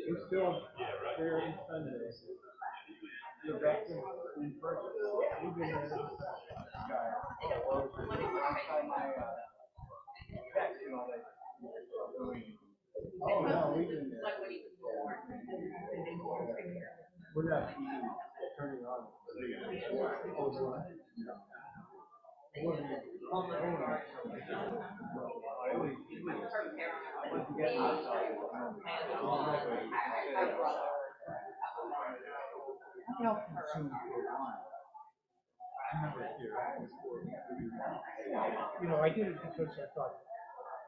We're still there on Sunday. You're back in person. We've been there. Oh, no, we've been there. We're not turning on. You know, I did it because I thought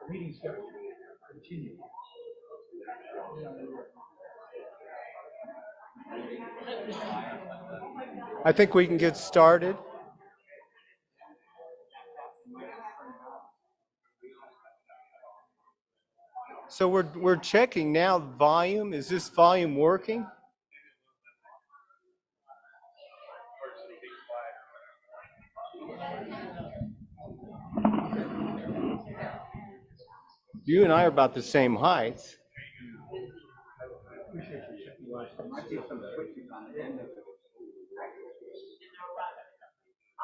the meeting's got to continue. I think we can get started. So we're checking now volume. Is this volume working? You and I are about the same height.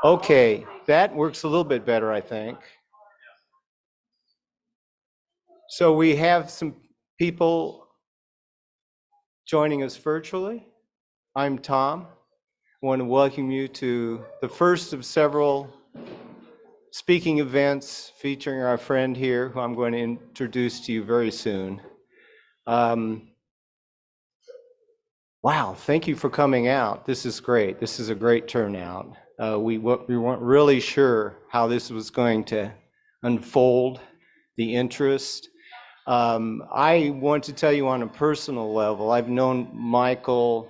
Okay, that works a little bit better, I think. So we have some people joining us virtually. I'm Tom. I want to welcome you to the first of several speaking events featuring our friend here, who I'm going to introduce to you very soon. Wow, thank you for coming out. This is great. This is a great turnout. We weren't really sure how this was going to unfold, the interest. I want to tell you on a personal level, I've known Michael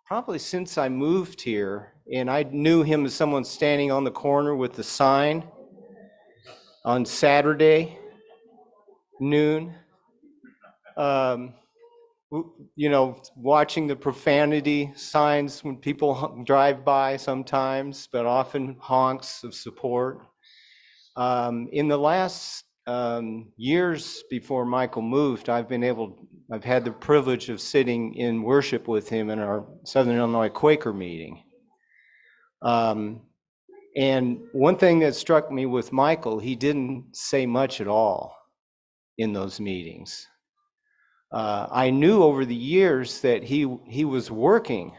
probably since I moved here, and I knew him as someone standing on the corner with the sign on Saturday noon. You know, watching the profanity signs when people drive by sometimes, but often honks of support. In the last years before Michael moved, I've had the privilege of sitting in worship with him in our Southern Illinois Quaker meeting. And one thing that struck me with Michael, he didn't say much at all in those meetings. I knew over the years that he was working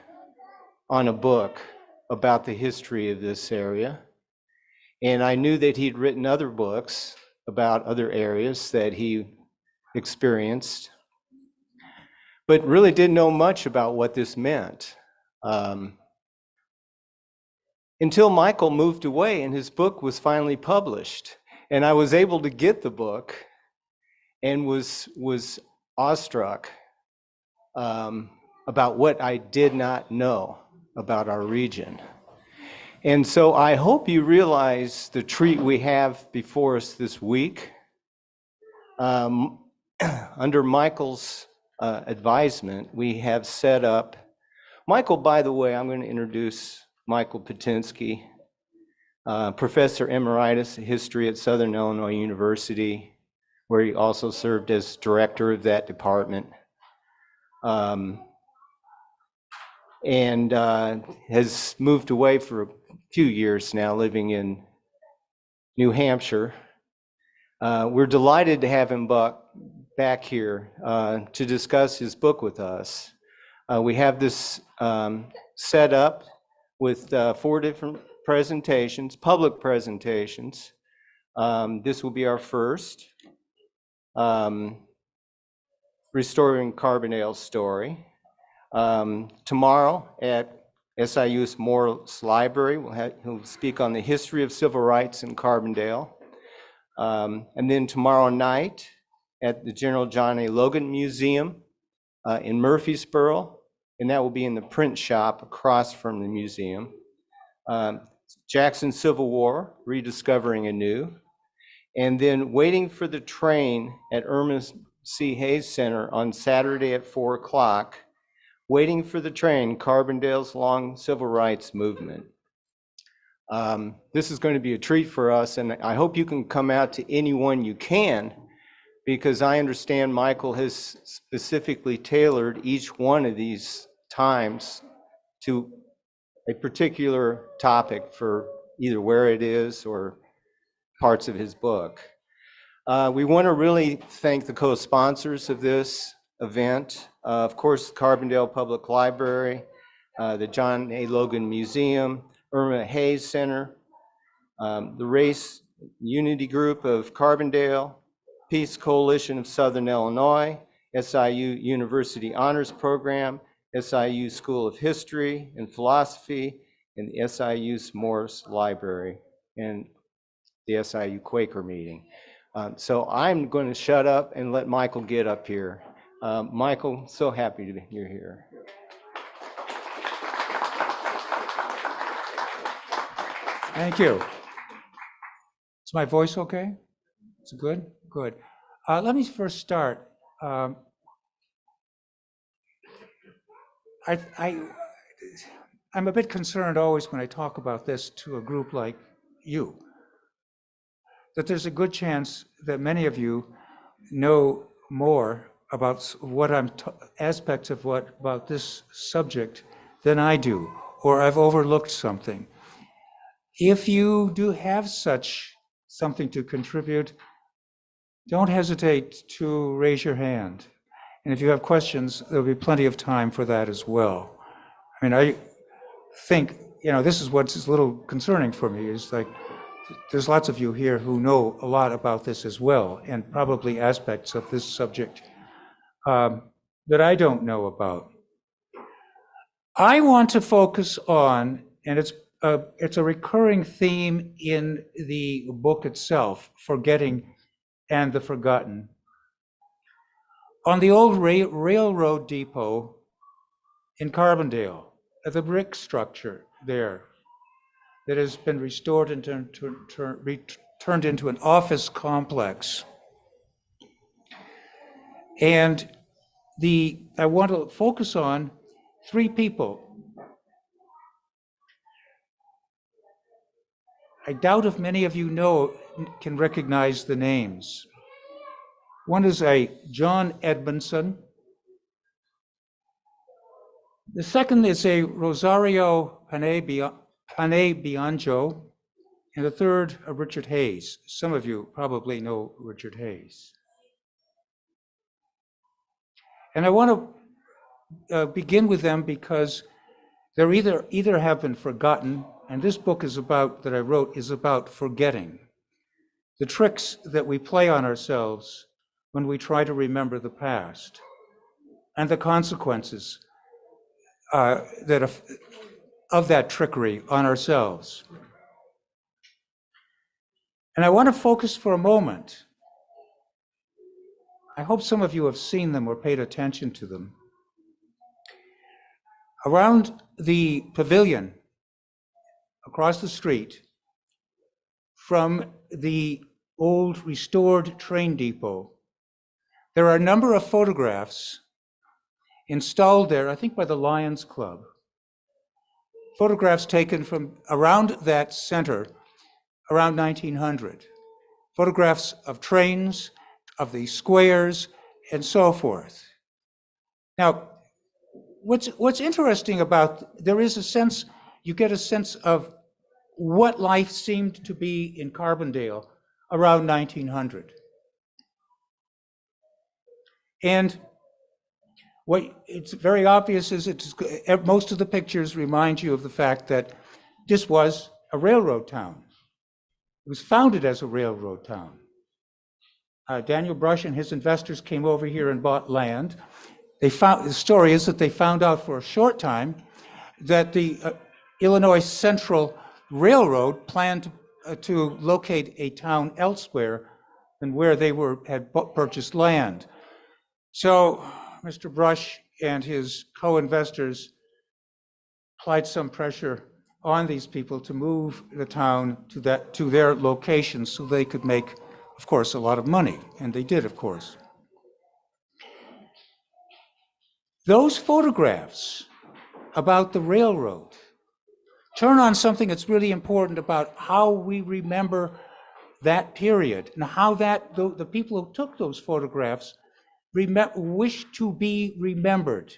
on a book about the history of this area. And I knew that he'd written other books about other areas that he experienced, but really didn't know much about what this meant. Until Michael moved away and his book was finally published. And I was able to get the book and was awestruck about what I did not know about our region. And so I hope you realize the treat we have before us this week. Under Michael's advisement, we have set up, Michael, by the way, I'm going to introduce Michael Batinski. Professor Emeritus of History at Southern Illinois University, where he also served as director of that department. And has moved away for a few years now, living in New Hampshire. We're delighted to have him back here to discuss his book with us. We have this set up with 4 different presentations, public presentations. This will be our first, Restoring Carbondale's Story. Tomorrow at SIU's Morris Library, he'll speak on the history of civil rights in Carbondale. And then tomorrow night at the General John A. Logan Museum in Murfreesboro, and that will be in the print shop across from the museum. Jackson Civil War, Rediscovering Anew. And then Waiting for the Train at Ernest C. Hayes Center on Saturday at 4 o'clock. Waiting for the Train, Carbondale's Long Civil Rights Movement. This is going to be a treat for us, and I hope you can come out to anyone you can, because I understand Michael has specifically tailored each one of these times to a particular topic for either where it is or parts of his book. We want to really thank the co-sponsors of this event. Of course, Carbondale Public Library, the John A. Logan Museum, Irma Hayes Center, the Race Unity Group of Carbondale, Peace Coalition of Southern Illinois, SIU University Honors Program, SIU School of History and Philosophy, and the SIU Morris Library, and the SIU Quaker meeting. So I'm going to shut up and let Michael get up here. Michael, so happy you're here. Thank you. Is my voice okay? Is it good? Good. Let me first start. I'm a bit concerned always when I talk about this to a group like you, that there's a good chance that many of you know more about what aspects of about this subject than I do, or I've overlooked something. If you do have something to contribute, don't hesitate to raise your hand. And if you have questions, there'll be plenty of time for that as well. I mean, I think, this is what's a little concerning for me, is like, there's lots of you here who know a lot about this as well, and probably aspects of this subject that I don't know about. I want to focus on, and it's a recurring theme in the book itself, Forgetting and the Forgotten, on the old railroad depot in Carbondale, at the brick structure there that has been restored and turned into an office complex. And I want to focus on 3 people. I doubt if many of you can recognize the names. One is a John Edmondson. The second is a Rosario Panay Bianjo, and the third, a Richard Hayes. Some of you probably know Richard Hayes. And I want to begin with them because they're either have been forgotten, and this book that I wrote is about forgetting. The tricks that we play on ourselves when we try to remember the past, and the consequences of that trickery on ourselves. And I want to focus for a moment. I hope some of you have seen them or paid attention to them. Around the pavilion across the street from the old restored train depot, there are a number of photographs installed there, I think by the Lions Club. Photographs taken from around that center around 1900. Photographs of trains, of the squares, and so forth. Now, what's interesting about, there is a sense, you get a sense of what life seemed to be in Carbondale around 1900. And what it's very obvious is most of the pictures remind you of the fact that this was a railroad town. It was founded as a railroad town. Daniel Brush and his investors came over here and bought land. The story is that they found out for a short time that the Illinois Central Railroad planned to locate a town elsewhere than where they had purchased land. So Mr. Brush and his co-investors applied some pressure on these people to move the town to their location so they could make, of course, a lot of money, and they did, of course. Those photographs about the railroad turn on something that's really important about how we remember that period and how the people who took those photographs wish to be remembered.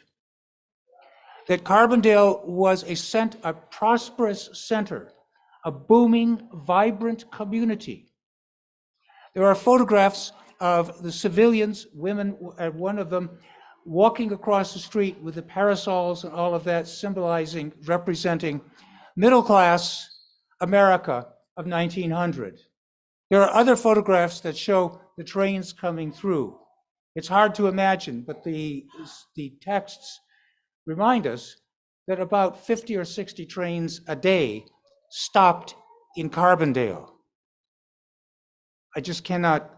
That Carbondale was a prosperous center, a booming, vibrant community. There are photographs of the civilians, women, one of them, walking across the street with the parasols and all of that, representing middle-class America of 1900. There are other photographs that show the trains coming through. It's hard to imagine, but the texts remind us that about 50 or 60 trains a day stopped in Carbondale. I just cannot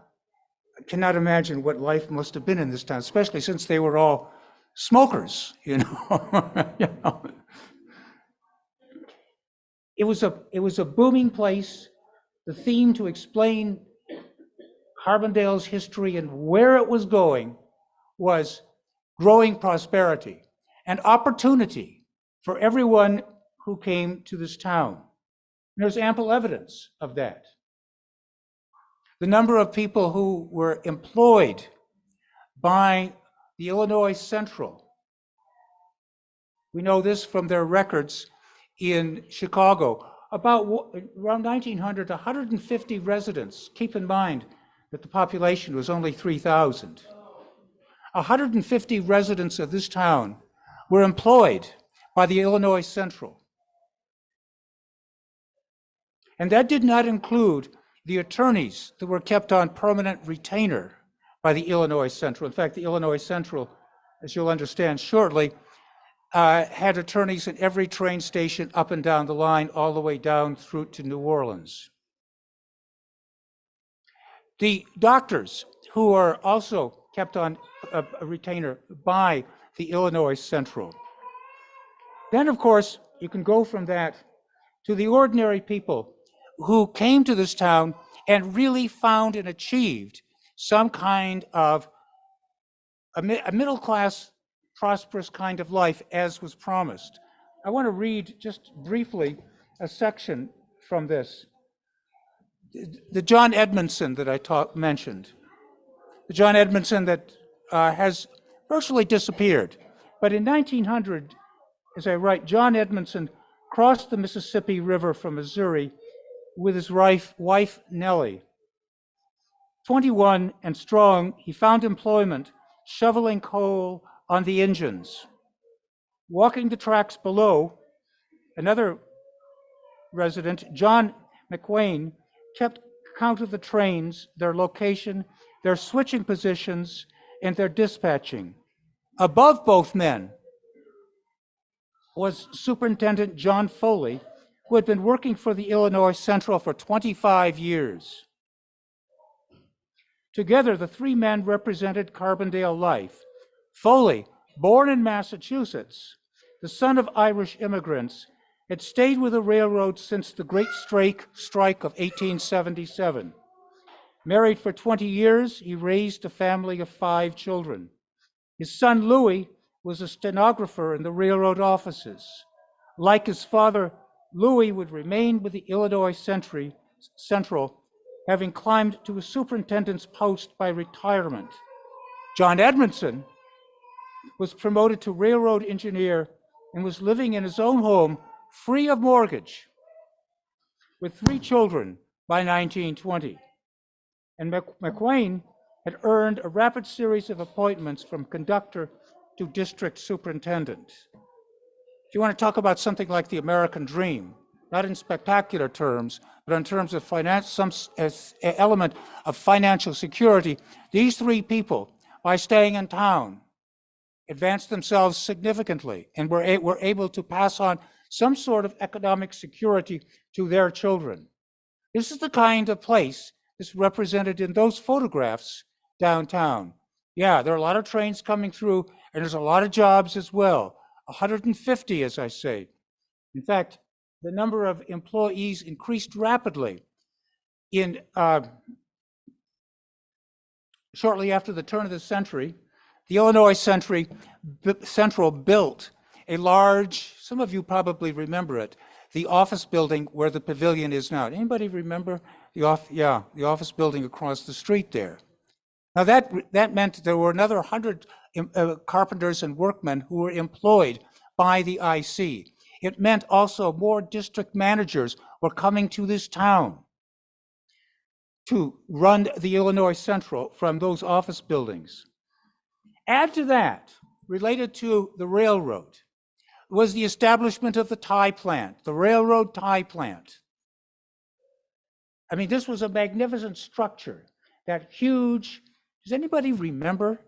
imagine what life must have been in this town, especially since they were all smokers, you know. It was a booming place. The theme to explain Carbondale's history and where it was going was growing prosperity and opportunity for everyone who came to this town. And there's ample evidence of that. The number of people who were employed by the Illinois Central. We know this from their records in Chicago. Around 1900, 150 residents. Keep in mind that the population was only 3,000. 150 residents of this town were employed by the Illinois Central. And that did not include the attorneys that were kept on permanent retainer by the Illinois Central. In fact, the Illinois Central, as you'll understand shortly, had attorneys in every train station up and down the line, all the way down through to New Orleans. The doctors, who are also kept on a retainer by the Illinois Central. Then, of course, you can go from that to the ordinary people who came to this town and really found and achieved some kind of a middle-class, prosperous kind of life, as was promised. I want to read just briefly a section from this. The John Edmondson that I mentioned, the John Edmondson that has virtually disappeared. But in 1900, as I write, John Edmondson crossed the Mississippi River from Missouri with his wife Nellie. 21 and strong, he found employment shoveling coal on the engines. Walking the tracks below, another resident, John McWayne, kept count of the trains, their location, their switching positions, and their dispatching. Above both men was Superintendent John Foley, who had been working for the Illinois Central for 25 years. Together, the three men represented Carbondale life. Foley, born in Massachusetts, the son of Irish immigrants, had stayed with the railroad since the Great Strike of 1877. Married for 20 years, he raised a family of 5 children. His son Louis was a stenographer in the railroad offices. Like his father, Louis would remain with the Illinois Century Central, having climbed to a superintendent's post by retirement. John Edmondson was promoted to railroad engineer and was living in his own home, free of mortgage, with 3 children by 1920. And McWayne had earned a rapid series of appointments from conductor to district superintendent. If you want to talk about something like the American dream, not in spectacular terms, but in terms of some element of financial security, these 3 people, by staying in town, advanced themselves significantly and were able to pass on some sort of economic security to their children. This is the kind of place that's represented in those photographs downtown. Yeah, there are a lot of trains coming through, and there's a lot of jobs as well. 150, as I say. In fact, the number of employees increased rapidly. Shortly after the turn of the century, the Illinois Central built a large, some of you probably remember it, the office building where the pavilion is now. Anybody remember the office building across the street there? Now that meant there were another 100 carpenters and workmen who were employed by the IC. It meant also more district managers were coming to this town to run the Illinois Central from those office buildings. Add to that, related to the railroad, was the establishment of the tie plant, the railroad tie plant. I mean, this was a magnificent structure, that huge, does anybody remember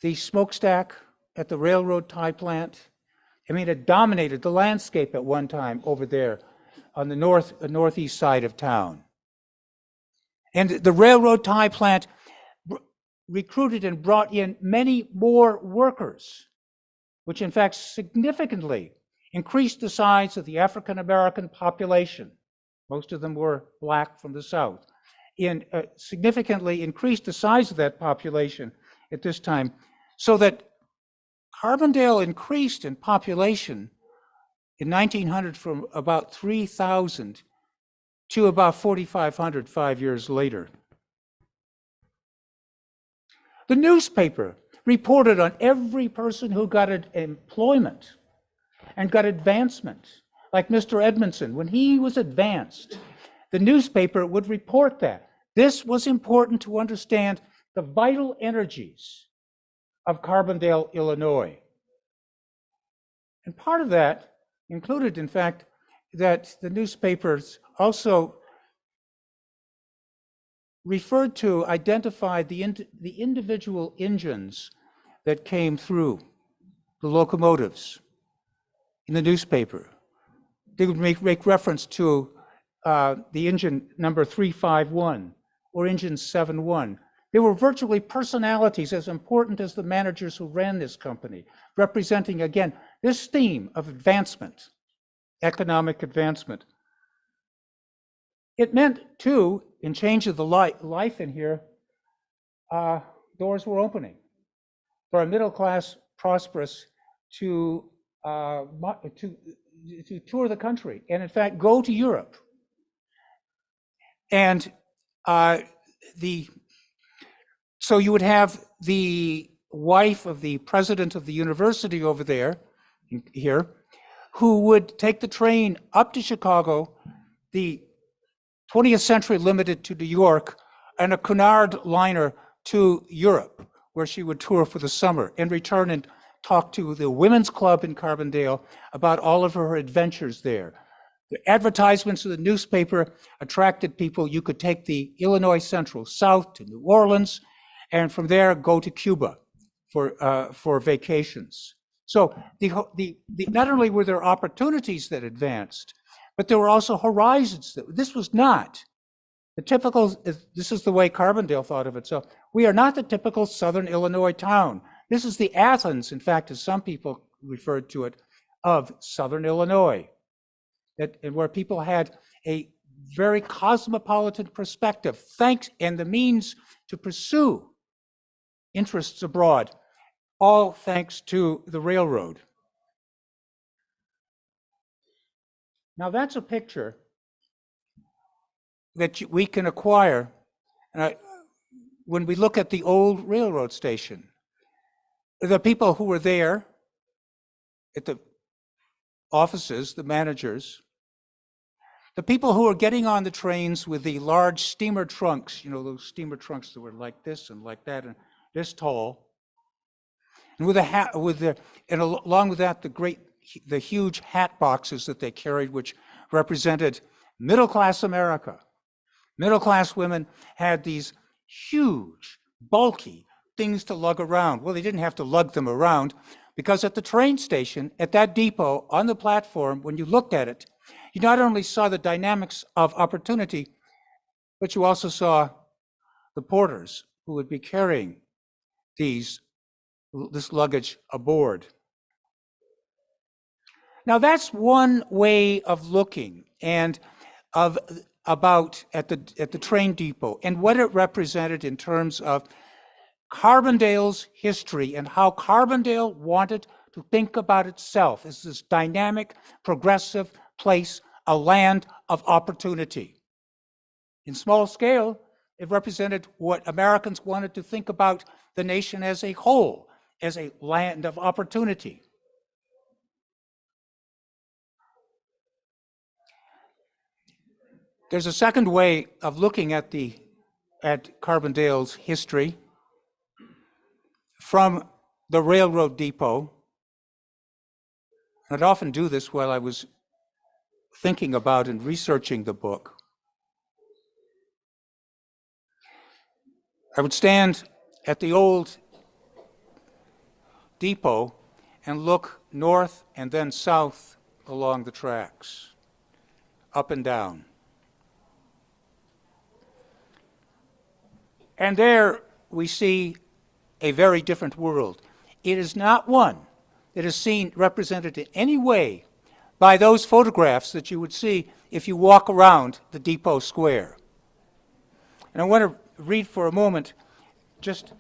the smokestack at the railroad tie plant? I mean, it dominated the landscape at one time over there on the northeast side of town. And the railroad tie plant recruited and brought in many more workers, which in fact significantly increased the size of the African American population. Most of them were Black from the South. Significantly increased the size of that population at this time, so that Carbondale increased in population in 1900 from about 3,000 to about 4,500 5 years later. The newspaper reported on every person who got employment and got advancement, like Mr. Edmondson. When he was advanced, the newspaper would report that. This was important to understand the vital energies of Carbondale, Illinois. And part of that included, in fact, that the newspapers also referred to, identified the individual engines that came through, the locomotives in the newspaper. They would make reference to the engine number 351 or engine 71. They were virtually personalities as important as the managers who ran this company, representing, again, this theme of advancement, economic advancement. It meant, too, in change of the life in here, doors were opening for a middle class, prosperous to tour the country and, in fact, go to Europe. And so you would have the wife of the president of the university over there, here, who would take the train up to Chicago, the 20th Century Limited to New York, and a Cunard liner to Europe, where she would tour for the summer and return and talk to the women's club in Carbondale about all of her adventures there. The advertisements of the newspaper attracted people. You could take the Illinois Central south to New Orleans, and from there go to Cuba for vacations. So not only were there opportunities that advanced, but there were also horizons. This was not the typical, this is the way Carbondale thought of itself. We are not the typical Southern Illinois town. This is the Athens, in fact, as some people referred to it, of Southern Illinois, where people had a very cosmopolitan perspective, and the means to pursue interests abroad, all thanks to the railroad. Now that's a picture that we can acquire. And when we look at the old railroad station, the people who were there at the offices, the managers, the people who were getting on the trains with the large steamer trunks, you know, those steamer trunks that were like this and like that and this tall, and with a hat, and along with that, the huge hat boxes that they carried, which represented middle-class America. Middle-class women had these huge, bulky things to lug around. Well, they didn't have to lug them around because at the train station, at that depot, on the platform, when you looked at it, you not only saw the dynamics of opportunity, but you also saw the porters who would be carrying this luggage aboard. Now that's one way of looking and about at the train depot and what it represented in terms of Carbondale's history and how Carbondale wanted to think about itself as this dynamic, progressive place, a land of opportunity. In small scale, it represented what Americans wanted to think about the nation as a whole, as a land of opportunity. There's a second way of looking at Carbondale's history from the railroad depot. I'd often do this while I was thinking about and researching the book. I would stand at the old depot and look north and then south along the tracks, up and down. And there we see a very different world. It is not one that is represented in any way by those photographs that you would see if you walk around the depot square. And I want to read for a moment just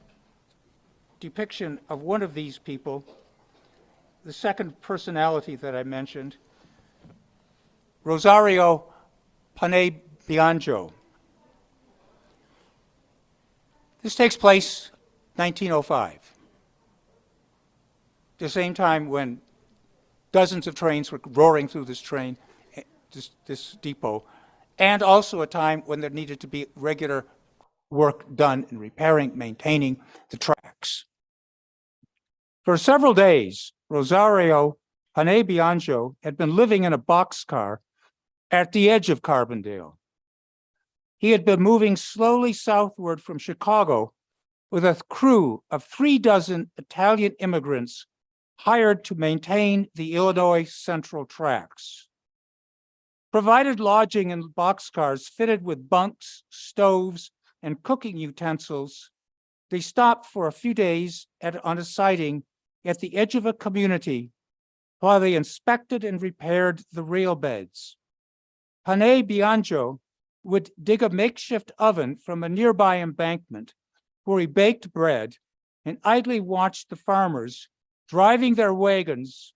depiction of one of these people, the second personality that I mentioned, Rosario Panay Bianjo. This takes place 1905, the same time when dozens of trains were roaring through this depot, and also a time when there needed to be regular work done in repairing, maintaining the tracks. For several days, Rosario Panay Bianjo had been living in a boxcar at the edge of Carbondale. He had been moving slowly southward from Chicago with a crew of 36 Italian immigrants hired to maintain the Illinois Central tracks. Provided lodging in boxcars fitted with bunks, stoves, and cooking utensils, they stopped for a few days on a siding at the edge of a community while they inspected and repaired the rail beds. Panay Bianjo would dig a makeshift oven from a nearby embankment where he baked bread and idly watched the farmers driving their wagons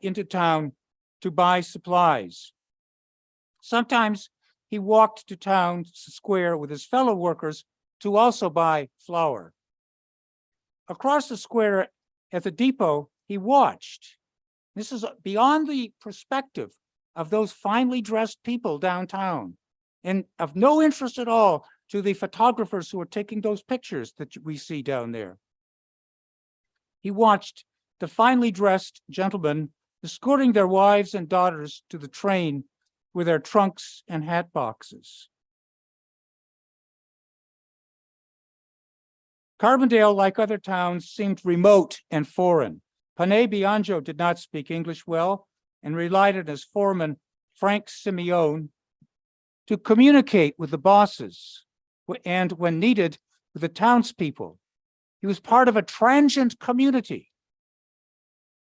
into town to buy supplies. Sometimes he walked to town square with his fellow workers to also buy flour. Across the square at the depot, he watched. This is beyond the perspective of those finely dressed people downtown and of no interest at all to the photographers who are taking those pictures that we see down there. He watched the finely dressed gentlemen escorting their wives and daughters to the train with their trunks and hat boxes. Carbondale, like other towns, seemed remote and foreign. Panay Bianjo did not speak English well and relied on his foreman, Frank Simeone, to communicate with the bosses and, when needed, with the townspeople. He was part of a transient community.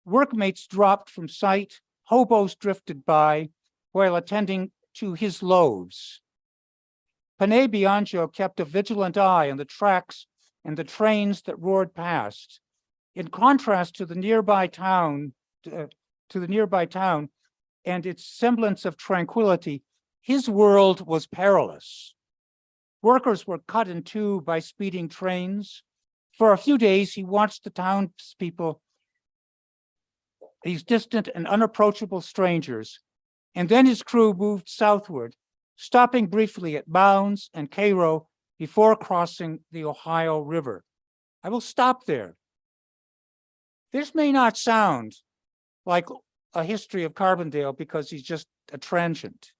Workmates dropped from sight, hobos drifted by while attending to his loaves. Panay Bianjo kept a vigilant eye on the tracks and the trains that roared past. In contrast to the nearby town, and its semblance of tranquility, his world was perilous. Workers were cut in two by speeding trains. For a few days, he watched the townspeople, these distant and unapproachable strangers, and then his crew moved southward, stopping briefly at Bounds and Cairo before crossing the Ohio River. I will stop there. This may not sound like a history of Carbondale because he's just a transient.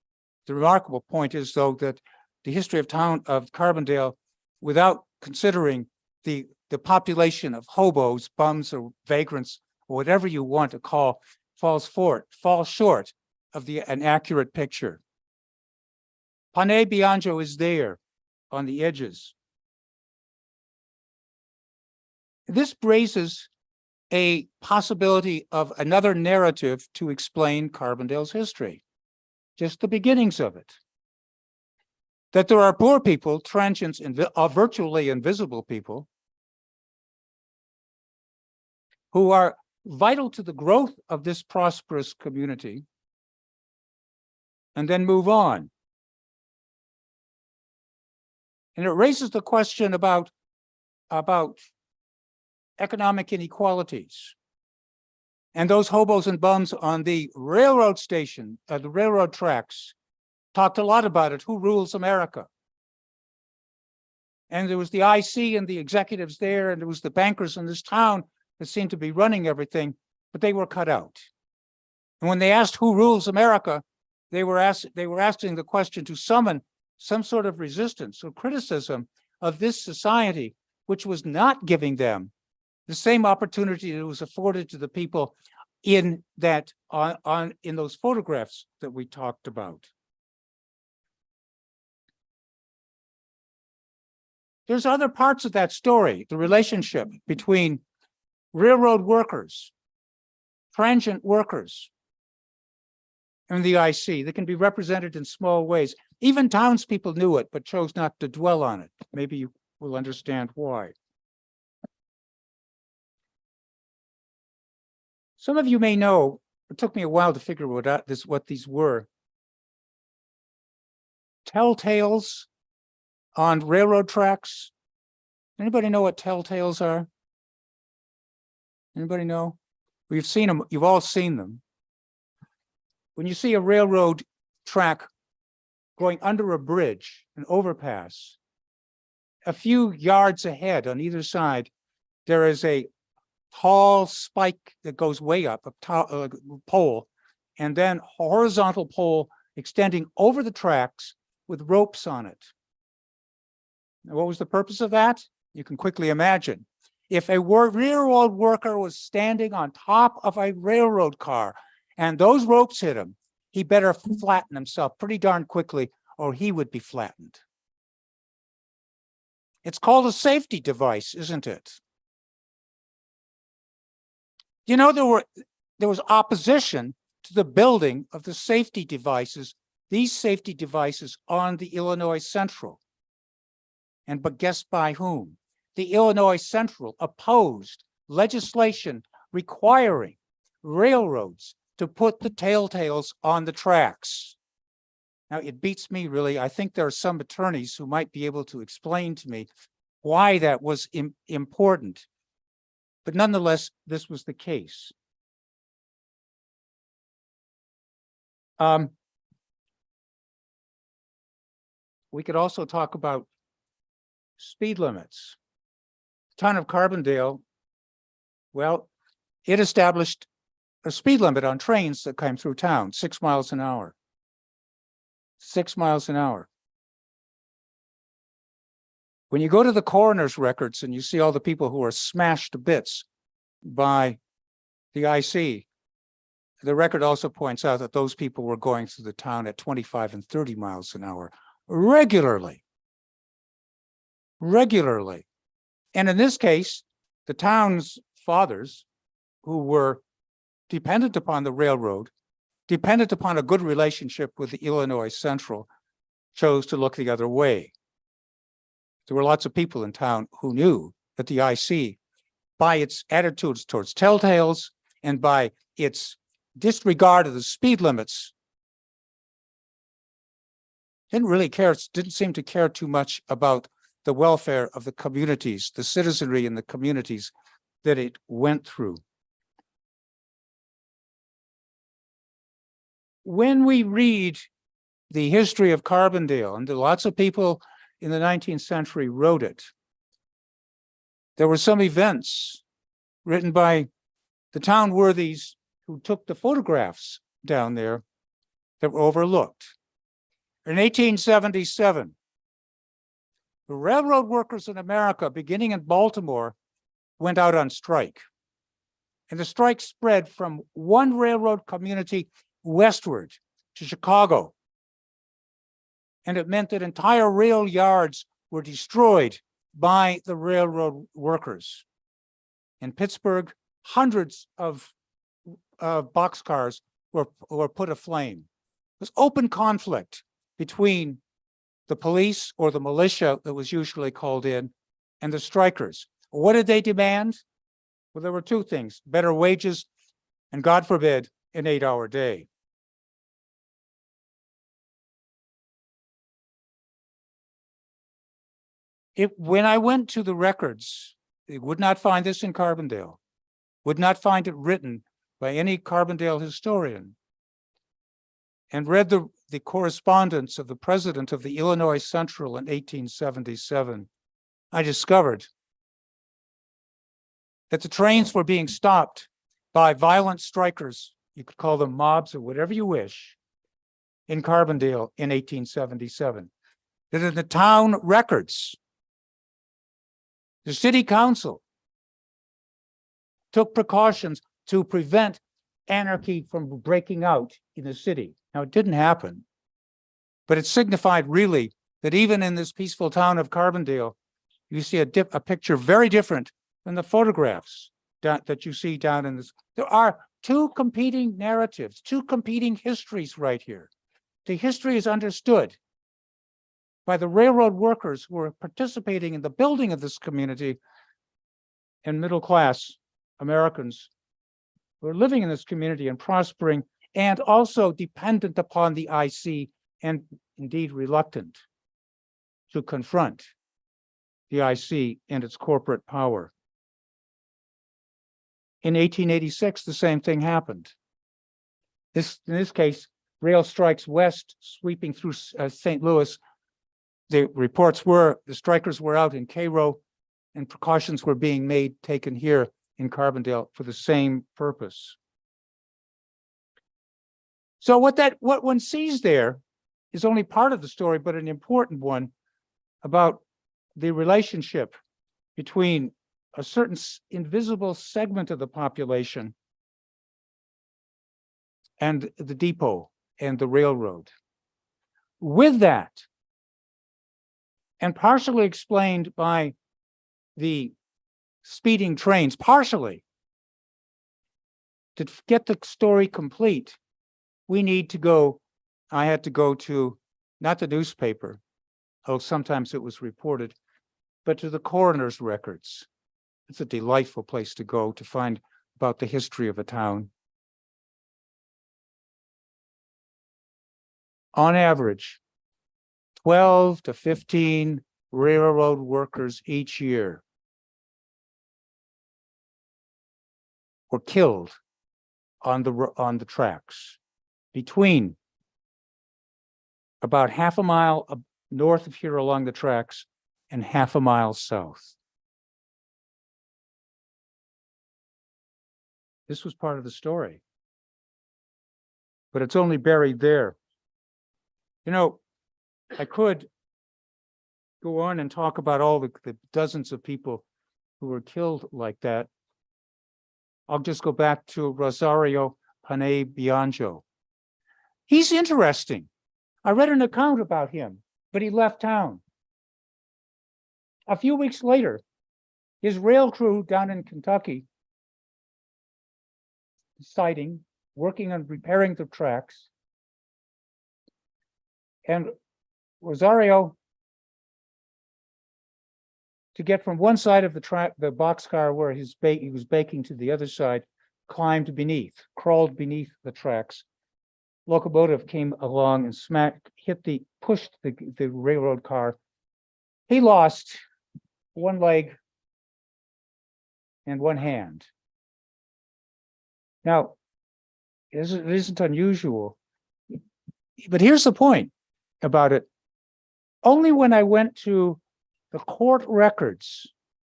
The remarkable point is, though, that the history of Carbondale, without considering the population of hobos, bums, or vagrants, or whatever you want to call, falls short of an accurate picture. Pane Bianjo is there on the edges. This raises a possibility of another narrative to explain Carbondale's history, just the beginnings of it. That there are poor people, transients, virtually invisible people, who are vital to the growth of this prosperous community, and then move on. And it raises the question about economic inequalities. And those hobos and bums on the railroad station, the railroad tracks, talked a lot about it. Who rules America? And there was the IC and the executives there, and there was the bankers in this town that seemed to be running everything, but they were cut out. And when they asked who rules America, they were asking the question to summon some sort of resistance or criticism of this society, which was not giving them the same opportunity that was afforded to the people in those photographs that we talked about. There's other parts of that story, the relationship between railroad workers, transient workers, and the IC that can be represented in small ways. Even townspeople knew it, but chose not to dwell on it. Maybe you will understand why. Some of you may know, it took me a while to figure out what these were. Telltales on railroad tracks. Anybody know what telltales are? Anybody know? We've seen them, you've all seen them. When you see a railroad track going under a bridge, an overpass, a few yards ahead on either side, there is a tall spike that goes way up, a pole, and then a horizontal pole extending over the tracks with ropes on it. Now, what was the purpose of that? You can quickly imagine. If a railroad worker was standing on top of a railroad car and those ropes hit him, he better flatten himself pretty darn quickly or he would be flattened. It's called a safety device, isn't it? You know, there was opposition to the building of the safety devices, these safety devices on the Illinois Central. But guess by whom? The Illinois Central opposed legislation requiring railroads to put the telltales on the tracks. Now, it beats me, really. I think there are some attorneys who might be able to explain to me why that was important. But nonetheless, this was the case. We could also talk about speed limits. The town of Carbondale, well, it established a speed limit on trains that came through town, 6 miles an hour. 6 miles an hour. When you go to the coroner's records and you see all the people who are smashed to bits by the IC, the record also points out that those people were going through the town at 25 and 30 miles an hour regularly. Regularly. And in this case, the town's fathers, who were dependent upon the railroad, dependent upon a good relationship with the Illinois Central, chose to look the other way. There were lots of people in town who knew that the IC, by its attitudes towards telltales and by its disregard of the speed limits, didn't seem to care too much about the welfare of the communities, the citizenry in the communities that it went through. When we read the history of Carbondale, and lots of people in the 19th century wrote it, there were some events written by the town worthies who took the photographs down there that were overlooked. In 1877, the railroad workers in America, beginning in Baltimore, went out on strike. And the strike spread from one railroad community westward to Chicago. And it meant that entire rail yards were destroyed by the railroad workers. In Pittsburgh, hundreds of boxcars were put aflame. It was open conflict between the police or the militia that was usually called in and the strikers. What did they demand? Well, there were two things: better wages and, God forbid, an 8-hour day. When I went to the records, you would not find this in Carbondale, would not find it written by any Carbondale historian, and read the correspondence of the president of the Illinois Central in 1877, I discovered that the trains were being stopped by violent strikers, you could call them mobs or whatever you wish, in Carbondale in 1877. That in the town records, the city council took precautions to prevent anarchy from breaking out in the city. Now, it didn't happen, but it signified really that even in this peaceful town of Carbondale, you see a picture very different than the photographs that you see down in this. There are two competing narratives, two competing histories right here. The history is understood by the railroad workers who are participating in the building of this community, and middle-class Americans who are living in this community and prospering, and also dependent upon the IC and indeed reluctant to confront the IC and its corporate power. In 1886, the same thing happened. In this case, rail strikes west, sweeping through St. Louis. The reports were the strikers were out in Cairo, and precautions were being taken here in Carbondale for the same purpose. So what one sees there is only part of the story, but an important one about the relationship between a certain invisible segment of the population and the depot and the railroad. With that, and partially explained by the speeding trains, partially, to get the story complete, we need to go, I had to go to, not the newspaper, although sometimes it was reported, but to the coroner's records. It's a delightful place to go to find about the history of a town. On average, 12 to 15 railroad workers each year were killed on the tracks, between about half a mile north of here along the tracks and half a mile south. This was part of the story, but it's only buried there. You know, I could go on and talk about all the dozens of people who were killed like that. I'll just go back to Rosario Panay Bianjo. He's interesting. I read an account about him, but he left town. A few weeks later, his rail crew down in Kentucky, siding, working on repairing the tracks, and Rosario, to get from one side of the track, the boxcar where he was baking, to the other side, crawled beneath the tracks, locomotive came along and pushed the railroad car. He lost one leg and one hand. It isn't unusual, but here's the point about it. Only when I went to the court records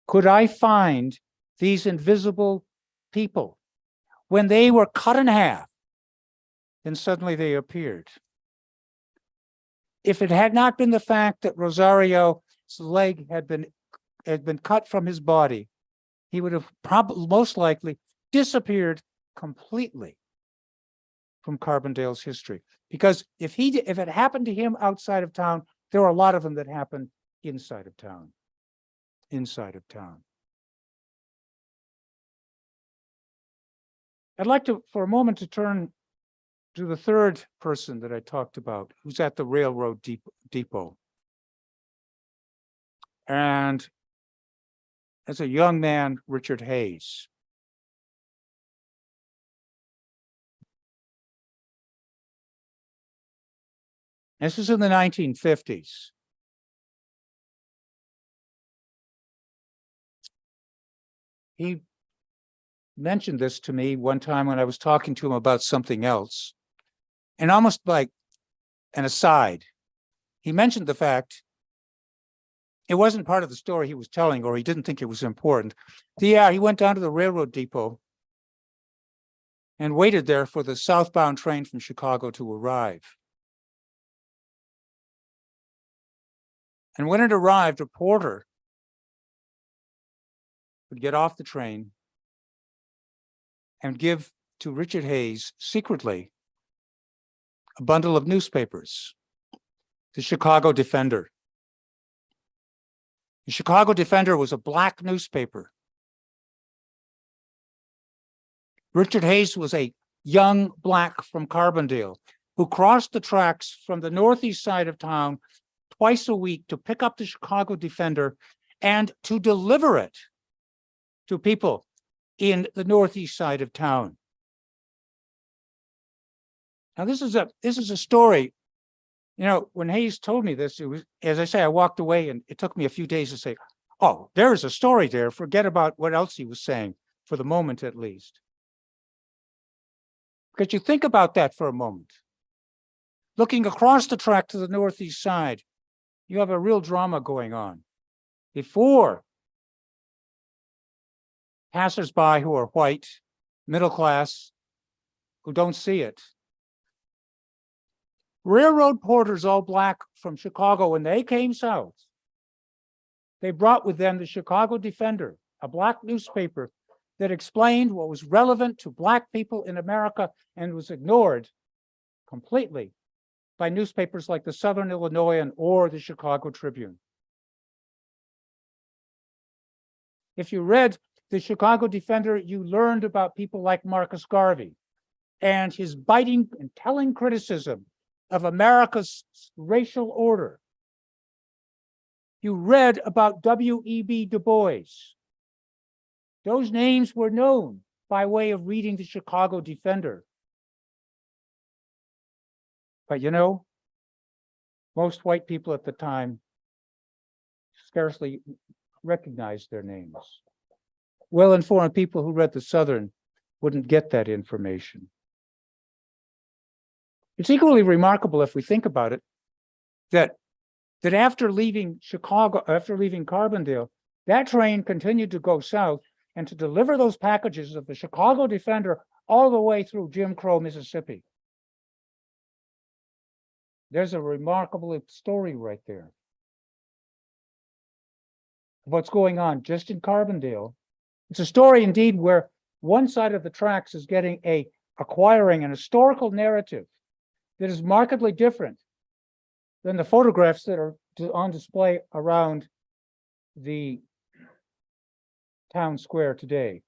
could I find these invisible people. When they were cut in half, then suddenly they appeared. If it had not been the fact that Rosario's leg had been cut from his body, he would have most likely disappeared completely from Carbondale's history. Because if it happened to him outside of town, there are a lot of them that happened inside of town. I'd like to, for a moment, to turn to the third person that I talked about, who's at the railroad depot. And as a young man, Richard Hayes. This is in the 1950s. He mentioned this to me one time when I was talking to him about something else. And almost like an aside, he mentioned the fact it wasn't part of the story he was telling, or he didn't think it was important. He went down to the railroad depot and waited there for the southbound train from Chicago to arrive. And when it arrived, a porter would get off the train and give to Richard Hayes secretly a bundle of newspapers, the Chicago Defender. The Chicago Defender was a black newspaper. Richard Hayes was a young black from Carbondale who crossed the tracks from the northeast side of town twice a week to pick up the Chicago Defender and to deliver it to people in the northeast side of town. Now, this is a story. You know, when Hayes told me this, it was, as I say, I walked away and it took me a few days to say, oh, there's a story there. Forget about what else he was saying, for the moment at least. Because you think about that for a moment. Looking across the track to the northeast side, you have a real drama going on. Before, passersby who are white, middle class, who don't see it. Railroad porters, all black from Chicago, when they came south, they brought with them the Chicago Defender, a black newspaper that explained what was relevant to black people in America and was ignored completely by newspapers like the Southern Illinois or the Chicago Tribune. If you read the Chicago Defender, you learned about people like Marcus Garvey and his biting and telling criticism of America's racial order. You read about W.E.B. Du Bois. Those names were known by way of reading the Chicago Defender. But you know, most white people at the time scarcely recognized their names. Well-informed people who read the Southern wouldn't get that information. It's equally remarkable, if we think about it, that after leaving Chicago, after leaving Carbondale, that train continued to go south and to deliver those packages of the Chicago Defender all the way through Jim Crow, Mississippi. There's a remarkable story right there. What's going on just in Carbondale. It's a story indeed where one side of the tracks is acquiring an historical narrative that is markedly different than the photographs that are on display around the town square today.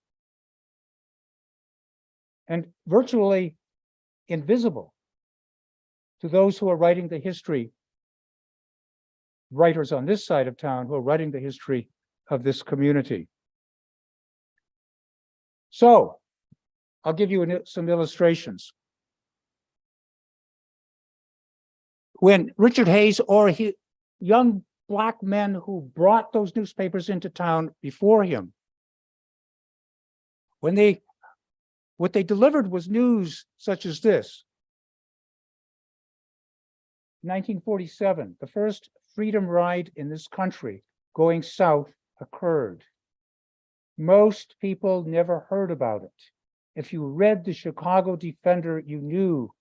And virtually invisible to those who are writing the history, writers on this side of town who are writing the history of this community. So, I'll give you some illustrations. when Richard Hayes or young black men who brought those newspapers into town before him, what they delivered was news such as this. 1947, the first freedom ride in this country going south occurred. Most people never heard about it. If you read the Chicago Defender, you knew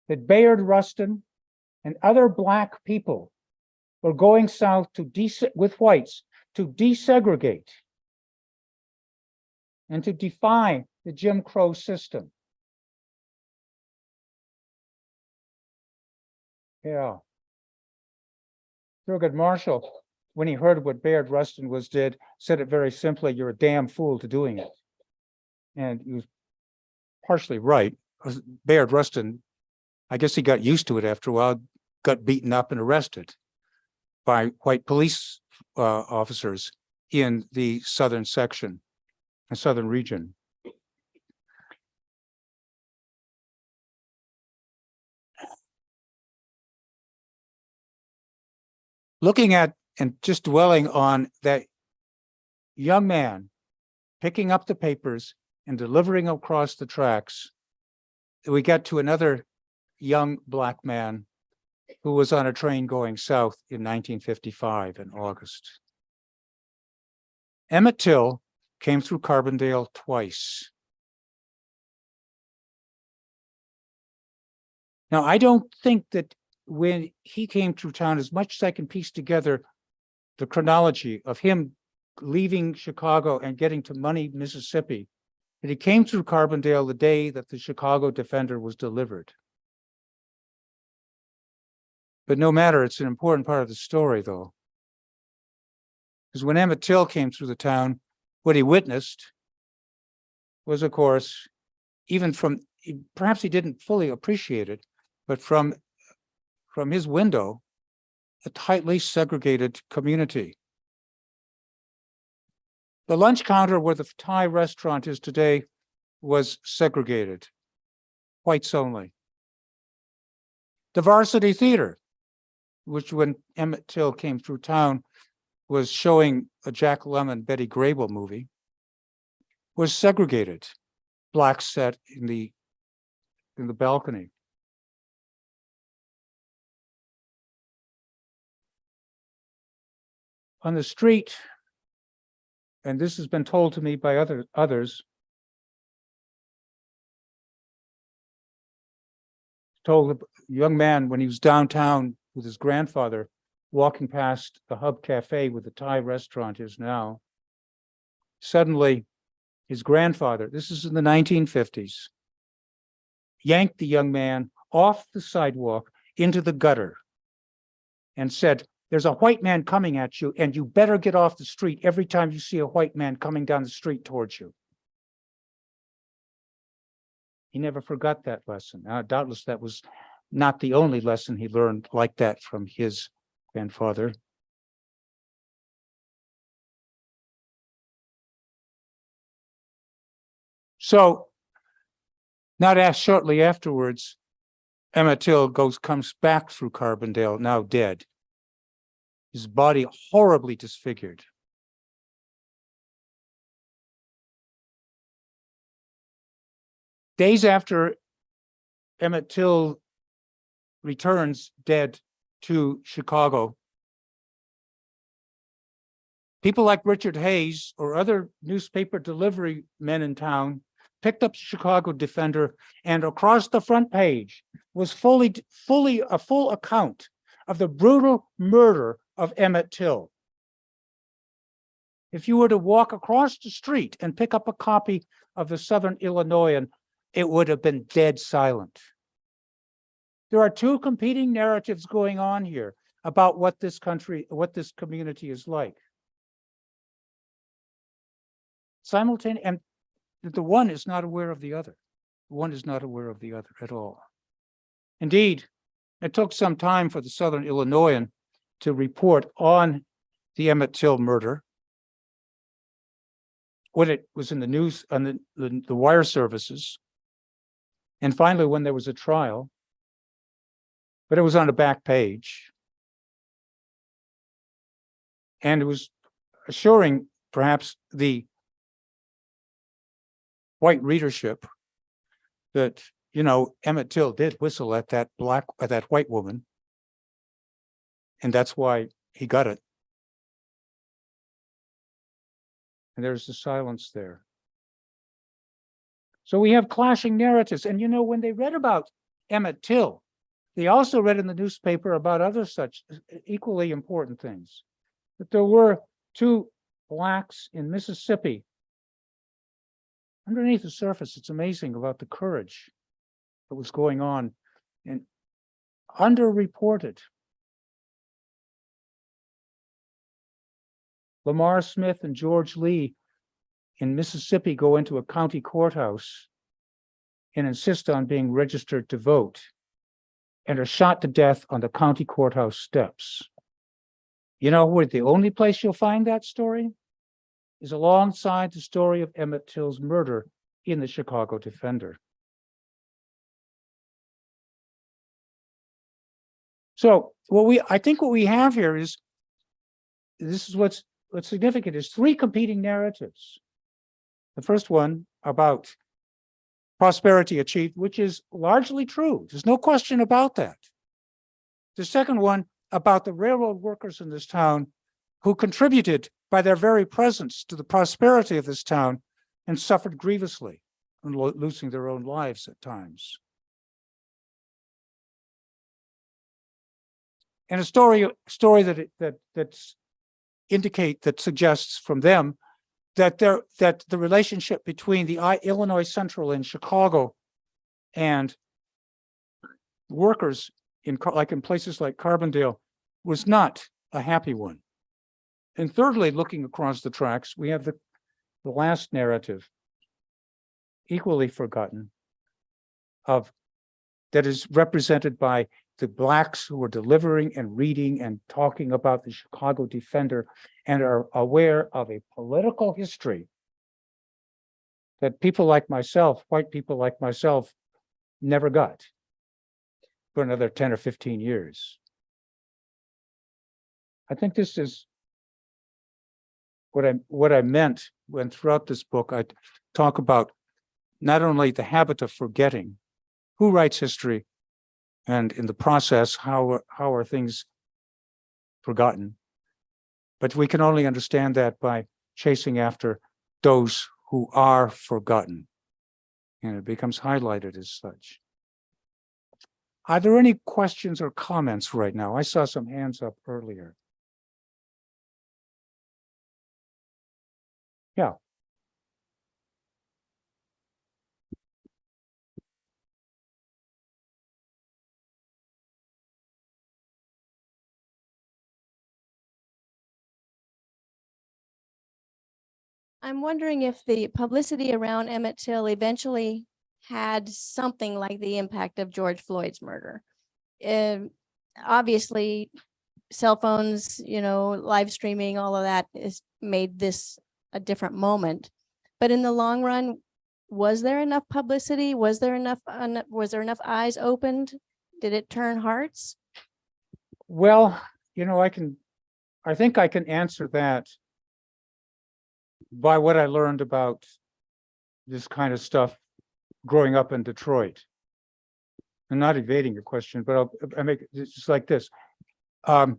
that Bayard Rustin and other black people were going south with whites to desegregate and to defy the Jim Crow system. Yeah. Thurgood Marshall, when he heard what Bayard Rustin did, said it very simply, "You're a damn fool to doing it." And he was partially right. Bayard Rustin, I guess he got used to it after a while, got beaten up and arrested by white police officers in the southern section, the southern region. Looking at and just dwelling on that young man picking up the papers and delivering across the tracks, we get to another young black man who was on a train going south in 1955 in August. Emmett Till came through Carbondale twice. Now, I don't think that when he came through town, as much as I can piece together the chronology of him leaving Chicago and getting to Money, Mississippi, that he came through Carbondale the day that the Chicago Defender was delivered. But no matter, it's an important part of the story, though. Because when Emmett Till came through the town, what he witnessed was, of course, even perhaps he didn't fully appreciate it, but from his window, a tightly segregated community. The lunch counter where the Thai restaurant is today was segregated, whites only. The Varsity Theater, which when Emmett Till came through town was showing a Jack Lemmon, Betty Grable movie, was segregated. Blacks sat in the balcony. On the street, and this has been told to me by others, told a young man when he was downtown with his grandfather, walking past the Hub Cafe where the Thai restaurant is now. Suddenly, his grandfather, this is in the 1950s, yanked the young man off the sidewalk into the gutter and said, "There's a white man coming at you, and you better get off the street every time you see a white man coming down the street towards you." He never forgot that lesson. Doubtless that was not the only lesson he learned like that from his grandfather. So, not shortly afterwards, Emmett Till comes back through Carbondale, now dead. His body horribly disfigured. Days after Emmett Till returns dead to Chicago, people like Richard Hayes or other newspaper delivery men in town picked up the Chicago Defender, and across the front page was a full account of the brutal murder of Emmett Till. If you were to walk across the street and pick up a copy of the Southern Illinoisan, it would have been dead silent. There are two competing narratives going on here about what this community is like. Simultaneous, and the one is not aware of the other. One is not aware of the other at all. Indeed, it took some time for the Southern Illinoisan to report on the Emmett Till murder when it was in the news, on the wire services. And finally, when there was a trial, but it was on the back page. And it was assuring perhaps the white readership that, you know, Emmett Till did whistle at that white woman. And that's why he got it. And there's the silence there. So we have clashing narratives. And, you know, when they read about Emmett Till, they also read in the newspaper about other such equally important things. That there were 2 blacks in Mississippi. Underneath the surface, it's amazing about the courage that was going on and underreported. Lamar Smith and George Lee in Mississippi go into a county courthouse and insist on being registered to vote and are shot to death on the county courthouse steps. You know where the only place you'll find that story is alongside the story of Emmett Till's murder in the Chicago Defender. So I think what we have here is, this is what's significant, is 3 competing narratives. The first one about prosperity achieved, which is largely true. There's no question about that. The second one about the railroad workers in this town who contributed by their very presence to the prosperity of this town and suffered grievously and losing their own lives at times. And a story that suggests from them that the relationship between the Illinois Central in Chicago and workers in places like Carbondale was not a happy one. And thirdly, looking across the tracks, we have the last narrative, equally forgotten, that is represented by the blacks who are delivering and reading and talking about the Chicago Defender and are aware of a political history that people like myself, white people like myself, never got for another 10 or 15 years. I think this is what I meant when throughout this book I talk about not only the habit of forgetting who writes history, and in the process, how are things forgotten? But we can only understand that by chasing after those who are forgotten. And it becomes highlighted as such. Are there any questions or comments right now? I saw some hands up earlier. Yeah. I'm wondering if the publicity around Emmett Till eventually had something like the impact of George Floyd's murder. Obviously, cell phones, live streaming, all of that has made this a different moment. But in the long run, was there enough publicity? Was there enough eyes opened? Did it turn hearts? Well, I think I can answer that by what I learned about this kind of stuff growing up in Detroit. I'm not evading your question, but I make it just like this. In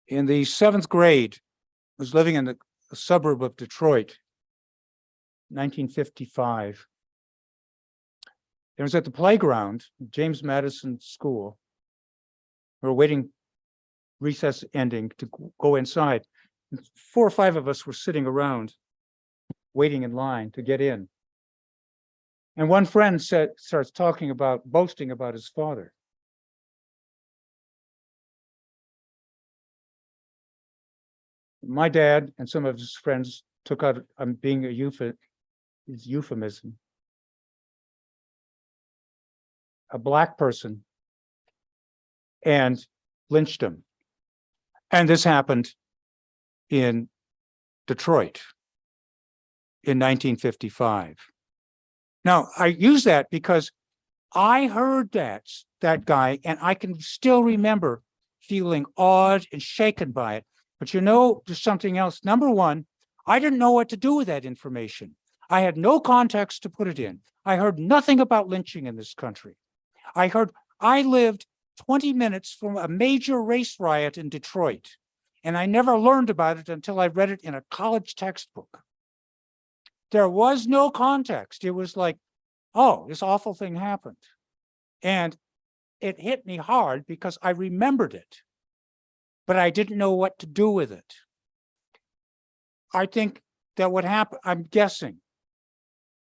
the 7th grade, I was living in a suburb of Detroit, 1955. It was at the playground, James Madison School. We were waiting recess ending to go inside. 4 or 5 of us were sitting around waiting in line to get in. And one friend starts boasting about his father. My dad and some of his friends took out, being a euphemism, a black person, and lynched him. And this happened in Detroit in 1955. Now, I use that because I heard that that guy, and I can still remember feeling awed and shaken by it. But you know, there's something else. Number one, I didn't know what to do with that information. I had no context to put it in. I heard nothing about lynching in this country. I lived 20 minutes from a major race riot in Detroit, and I never learned about it until I read it in a college textbook. There was no context. It was like, oh, this awful thing happened. And it hit me hard because I remembered it, but I didn't know what to do with it. I think that what happened, I'm guessing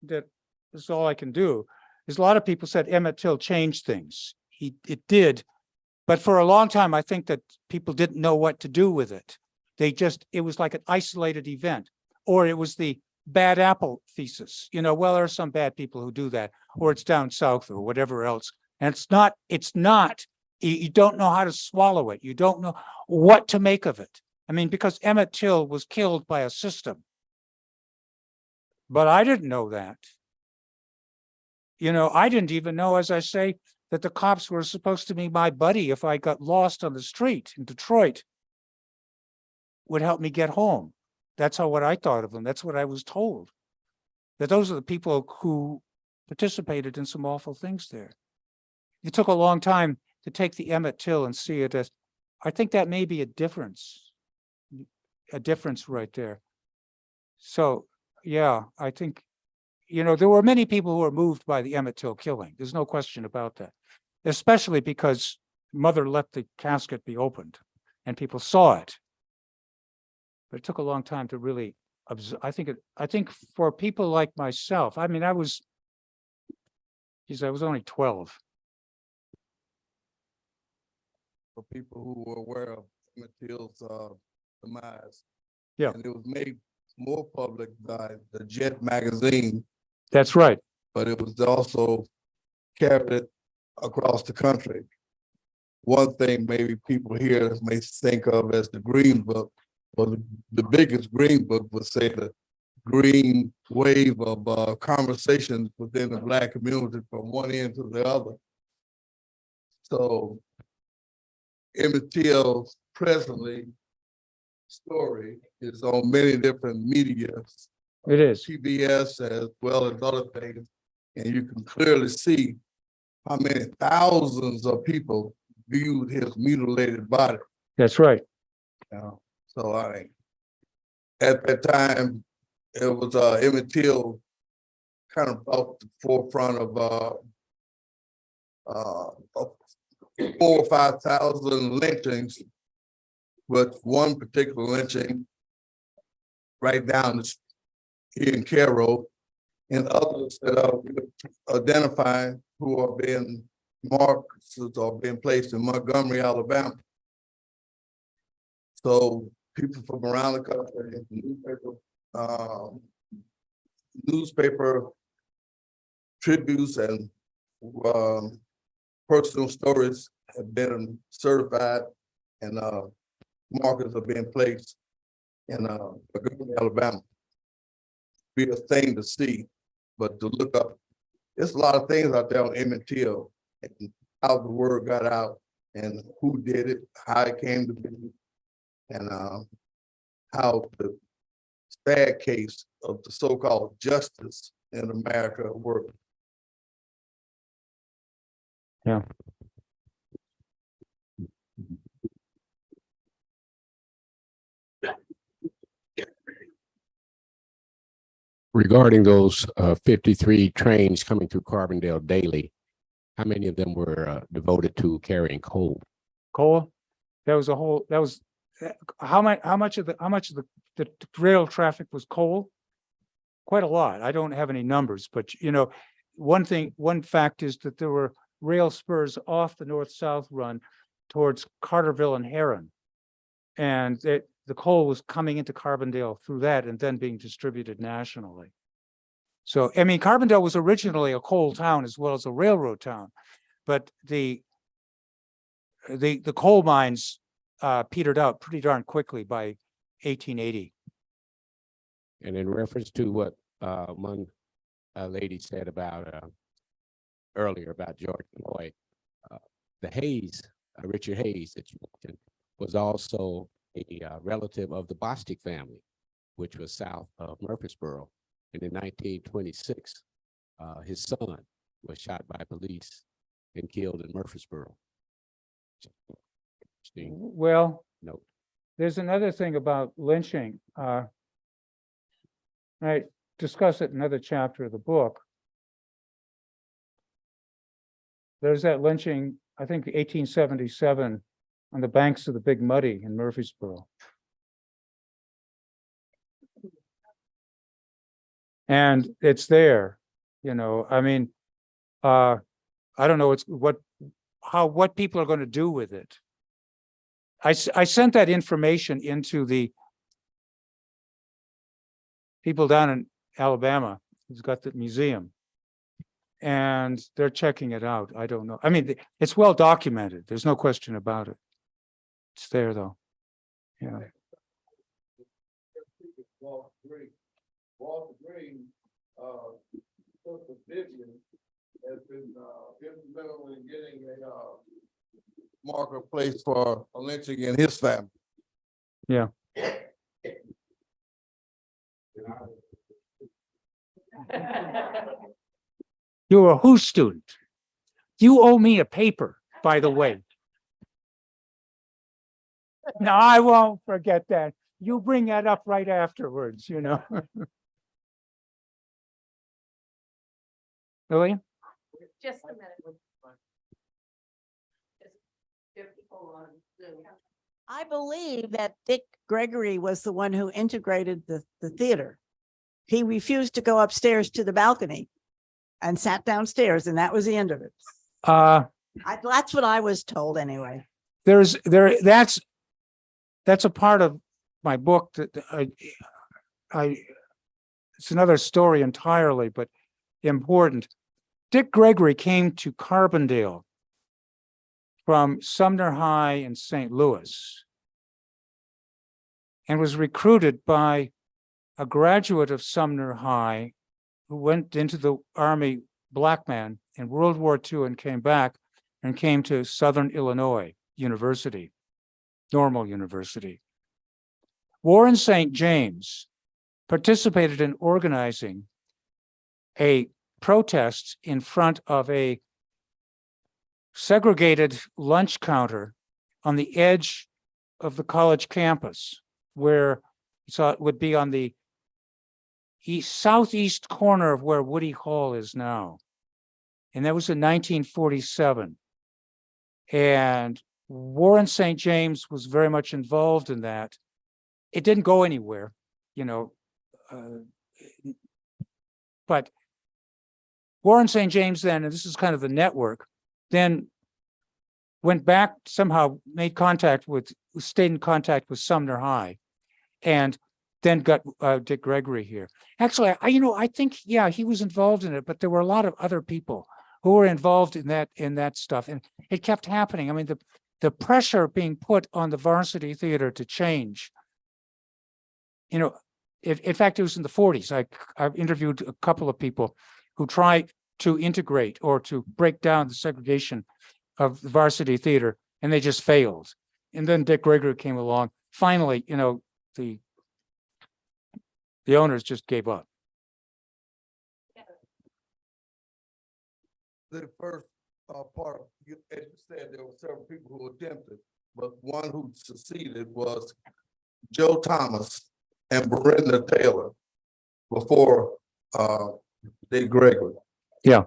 that this is all I can do, is a lot of people said Emmett Till changed things. It did, but for a long time, I think that people didn't know what to do with it. It was like an isolated event, or it was the bad apple thesis. You know, well, there are some bad people who do that, or it's down south or whatever else. And it's not, you don't know how to swallow it. You don't know what to make of it. I mean, because Emmett Till was killed by a system. But I didn't know that. You know, I didn't even know, as I say, that the cops were supposed to be my buddy if I got lost on the street in Detroit, would help me get home. That's what I thought of them. That's what I was told. That those are the people who participated in some awful things there. It took a long time to take the Emmett Till and see it as, I think that may be a difference right there. So, yeah, I think, you know, there were many people who were moved by the Emmett Till killing. There's no question about that, especially because Mother let the casket be opened and people saw it. But it took a long time to really observe. I think for people like myself, I mean, I was only 12. For people who were aware of Emmett Till's demise. Yeah. And it was made more public by the Jet magazine, That's right. but it was also carried across the country. One thing maybe people here may think of as the Green Book, or the biggest Green Book would say the green wave of conversations within the Black community from one end to the other. So Emmett Till's presently story is on many different media, It is. PBS as well as other things, and you can clearly see how many thousands of people viewed his mutilated body. That's right. So at that time, it was Emmett Till kind of brought the forefront of 4,000 or 5,000 lynchings, with one particular lynching right down here in Cairo, and others that are identified who are being marked or being placed in Montgomery, Alabama. So people from around the country, newspaper tributes and personal stories have been certified, and markers are being placed in Montgomery, Alabama. Be a thing to see, but to look up, there's a lot of things out there on Emmett Till and how the word got out and who did it, how it came to be, and how the sad case of the so-called justice in America worked. Yeah. Regarding those 53 trains coming through Carbondale daily, how many of them were devoted to carrying coal? Coal, how much of the rail traffic was coal? Quite a lot. I don't have any numbers, but you know, one fact is that there were rail spurs off the north-south run towards Carterville and Heron. And the coal was coming into Carbondale through that and then being distributed nationally. So, I mean, Carbondale was originally a coal town as well as a railroad town, but the coal mines petered out pretty darn quickly by 1880. And in reference to what one lady said about earlier about George Floyd, the Hayes, Richard Hayes that you mentioned, was also a relative of the Bostic family, which was south of Murfreesboro. And in 1926, his son was shot by police and killed in Murfreesboro. Interesting Well, note. there's another thing about lynching. I discuss it in another chapter of the book. There's that lynching, I think 1877, on the banks of the Big Muddy in Murfreesboro. And it's there, I mean, I don't know what people are going to do with it. I sent that information into the people down in Alabama who's got the museum, and they're checking it out. I don't know. I mean, it's well documented. There's no question about it. It's there though. Yeah. Walter Green, Sister Vivian has been instrumental in getting a marker place for a lynching in his family. Yeah. You're a who student? You owe me a paper, by the way. No, I won't forget that. You bring that up right afterwards, Lillian? Just a minute. I believe that Dick Gregory was the one who integrated the theater. He refused to go upstairs to the balcony and sat downstairs, and that was the end of it. That's what I was told anyway. That's a part of my book that it's another story entirely, but important. Dick Gregory came to Carbondale from Sumner High in St. Louis and was recruited by a graduate of Sumner High who went into the Army, black man, in World War II and came back and came to Southern Illinois University, Normal University. Warren St. James participated in organizing a protest in front of a segregated lunch counter on the edge of the college campus, where it would be on the southeast corner of where Woody Hall is now. And that was in 1947. And Warren St. James was very much involved in that. It didn't go anywhere, but Warren St. James then, and this is kind of the network, then went back, somehow stayed in contact with Sumner High, and then got Dick Gregory here. Actually, I think, yeah, he was involved in it, but there were a lot of other people who were involved in that stuff, and it kept happening. I mean, the pressure being put on the varsity theater to change. In fact, it was in the 40s. I've interviewed a couple of people who tried to integrate or to break down the segregation of the varsity theater, and they just failed. And then Dick Gregory came along. Finally, the owners just gave up. The first part, as you said, there were several people who attempted, but one who succeeded was Joe Thomas and Brenda Taylor before Dick Gregory. Yeah.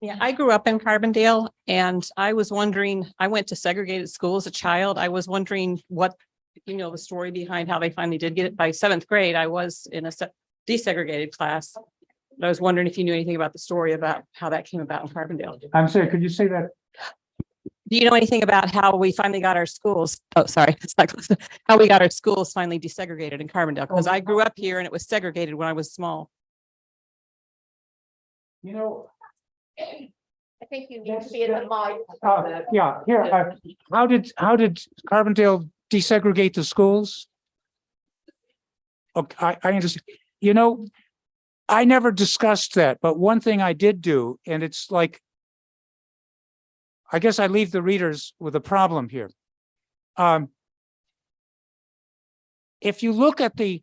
Yeah, I grew up in Carbondale, and I was wondering, I went to segregated school as a child. I was wondering what, the story behind how they finally did get it. By 7th grade, I was in a desegregated class. But I was wondering if you knew anything about the story about how that came about in Carbondale. I'm sorry, could you say that? Do you know anything about how we finally got our schools? Oh, sorry, it's not close. How we got our schools finally desegregated in Carbondale? Because I grew up here and it was segregated when I was small. I think you need to be in the mic. Yeah, here, how did Carbondale desegregate the schools? Okay, I understand. You know, I never discussed that, but one thing I did do, and it's like, I guess I leave the readers with a problem here. If you look at the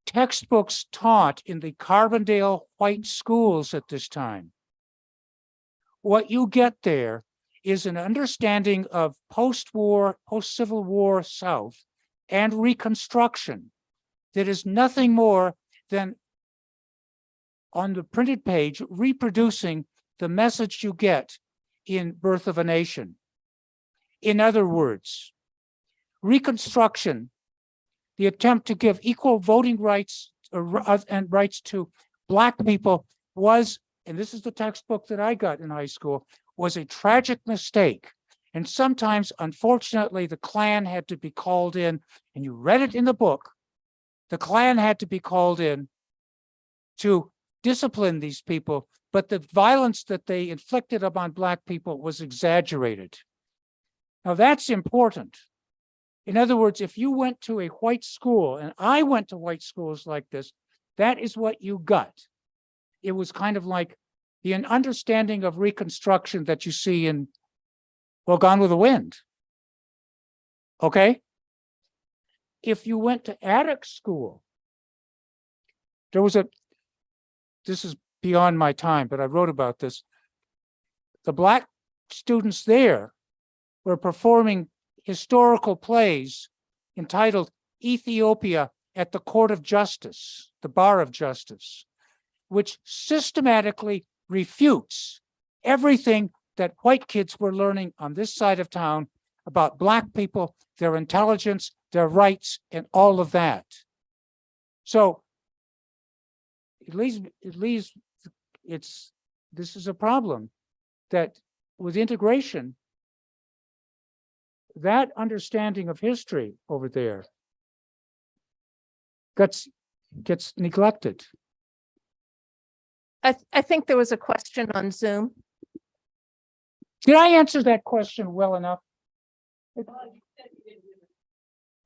textbooks taught in the Carbondale white schools at this time, what you get there is an understanding of post-war, post-Civil War South and Reconstruction that is nothing more than on the printed page reproducing the message you get in Birth of a Nation. In other words, Reconstruction, the attempt to give equal voting rights and rights to Black people was, and this is the textbook that I got in high school, was a tragic mistake. And sometimes, unfortunately, the Klan had to be called in, and you read it in the book, the Klan had to be called in to discipline these people, but the violence that they inflicted upon Black people was exaggerated. Now that's important. In other words, if you went to a white school, and I went to white schools like this, that is what you got. It was kind of like the understanding of Reconstruction that you see in, well, Gone with the Wind. Okay? If you went to attic school, there was this is beyond my time, but I wrote about this. The Black students there were performing historical plays entitled Ethiopia at the Court of Justice, the Bar of Justice, which systematically refutes everything that white kids were learning on this side of town about Black people, their intelligence, their rights, and all of that. So at least this is a problem that with integration, that understanding of history over there gets neglected. I think there was a question on Zoom. Did I answer that question well enough?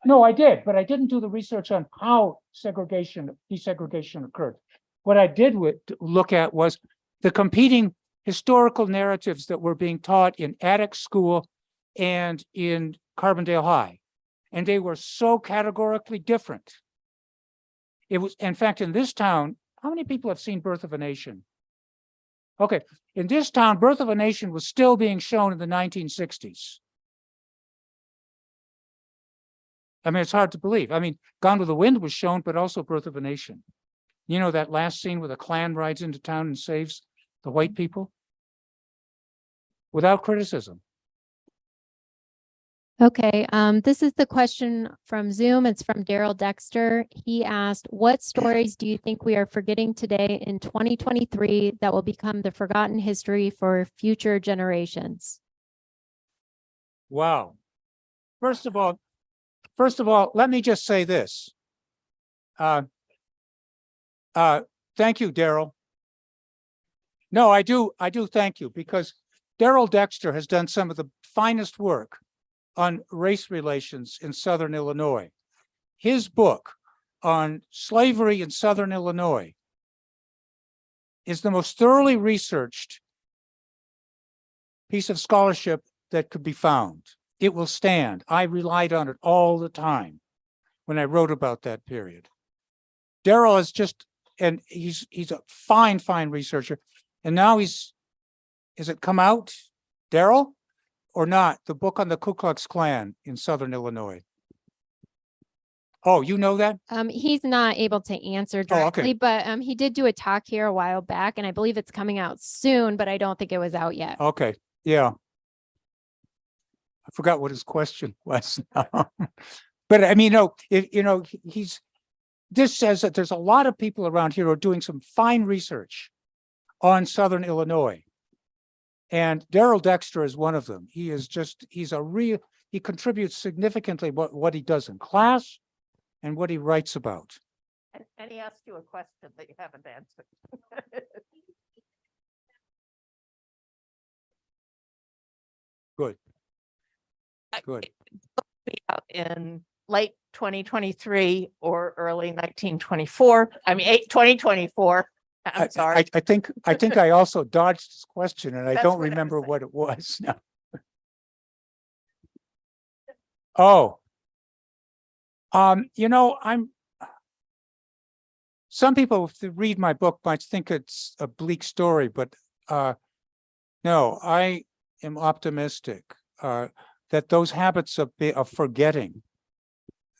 No, I did, but I didn't do the research on how desegregation occurred. What I did look at was the competing historical narratives that were being taught in Attic School and in Carbondale High. And they were so categorically different. It was, in fact, in this town, how many people have seen Birth of a Nation? Okay, in this town, Birth of a Nation was still being shown in the 1960s. I mean, it's hard to believe. I mean, Gone with the Wind was shown, but also Birth of a Nation. You know that last scene where the Klan rides into town and saves the white people? Without criticism. Okay, this is the question from Zoom. It's from Daryl Dexter. He asked, what stories do you think we are forgetting today in 2023 that will become the forgotten history for future generations? Wow. First of all, let me just say this. Thank you, Daryl. No, I do thank you, because Daryl Dexter has done some of the finest work on race relations in Southern Illinois. His book on slavery in Southern Illinois is the most thoroughly researched piece of scholarship that could be found. It will stand. I relied on it all the time when I wrote about that period. Daryl is just, and he's a fine researcher. And now has it come out, Daryl? Or not, the book on the Ku Klux Klan in Southern Illinois? Oh, you know that? He's not able to answer directly, but he did do a talk here a while back, and I believe it's coming out soon, but I don't think it was out yet. Okay, yeah. I forgot what his question was now. But I mean, this says that there's a lot of people around here who are doing some fine research on Southern Illinois. And Daryl Dexter is one of them. He contributes significantly what he does in class and what he writes about. And he asked you a question that you haven't answered. Good. Be out in late 2023 or early 1924. I mean, 2024. I'm sorry. I think I also dodged this question and I That's don't what I was remember saying. what it was now. Oh. You know, some people, if they read my book, might think it's a bleak story, but no, I am optimistic that those habits of forgetting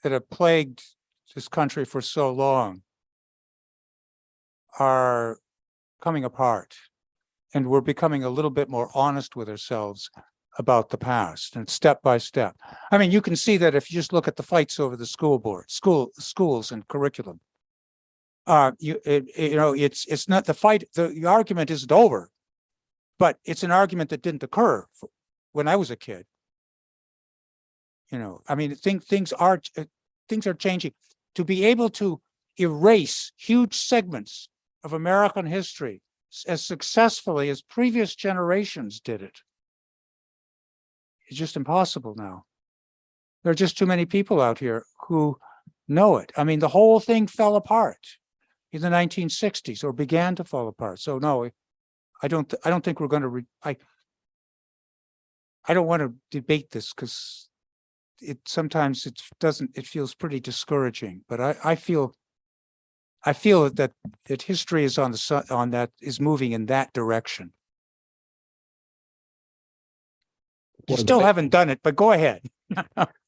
that have plagued this country for so long are coming apart, and we're becoming a little bit more honest with ourselves about the past, and step by step. I mean, you can see that if you just look at the fights over the school board, schools and curriculum. You know, it's not the fight. The argument isn't over, but it's an argument that didn't occur when I was a kid. You know, I mean, things are changing. To be able to erase huge segments of American history as successfully as previous generations did it, it's just impossible now. There are just too many people out here who know it. I mean, the whole thing fell apart in the 1960s, or began to fall apart. So no, I don't think we're going to. I don't want to debate this because sometimes it feels pretty discouraging. But I feel that history is is moving in that direction. You still haven't done it, but go ahead.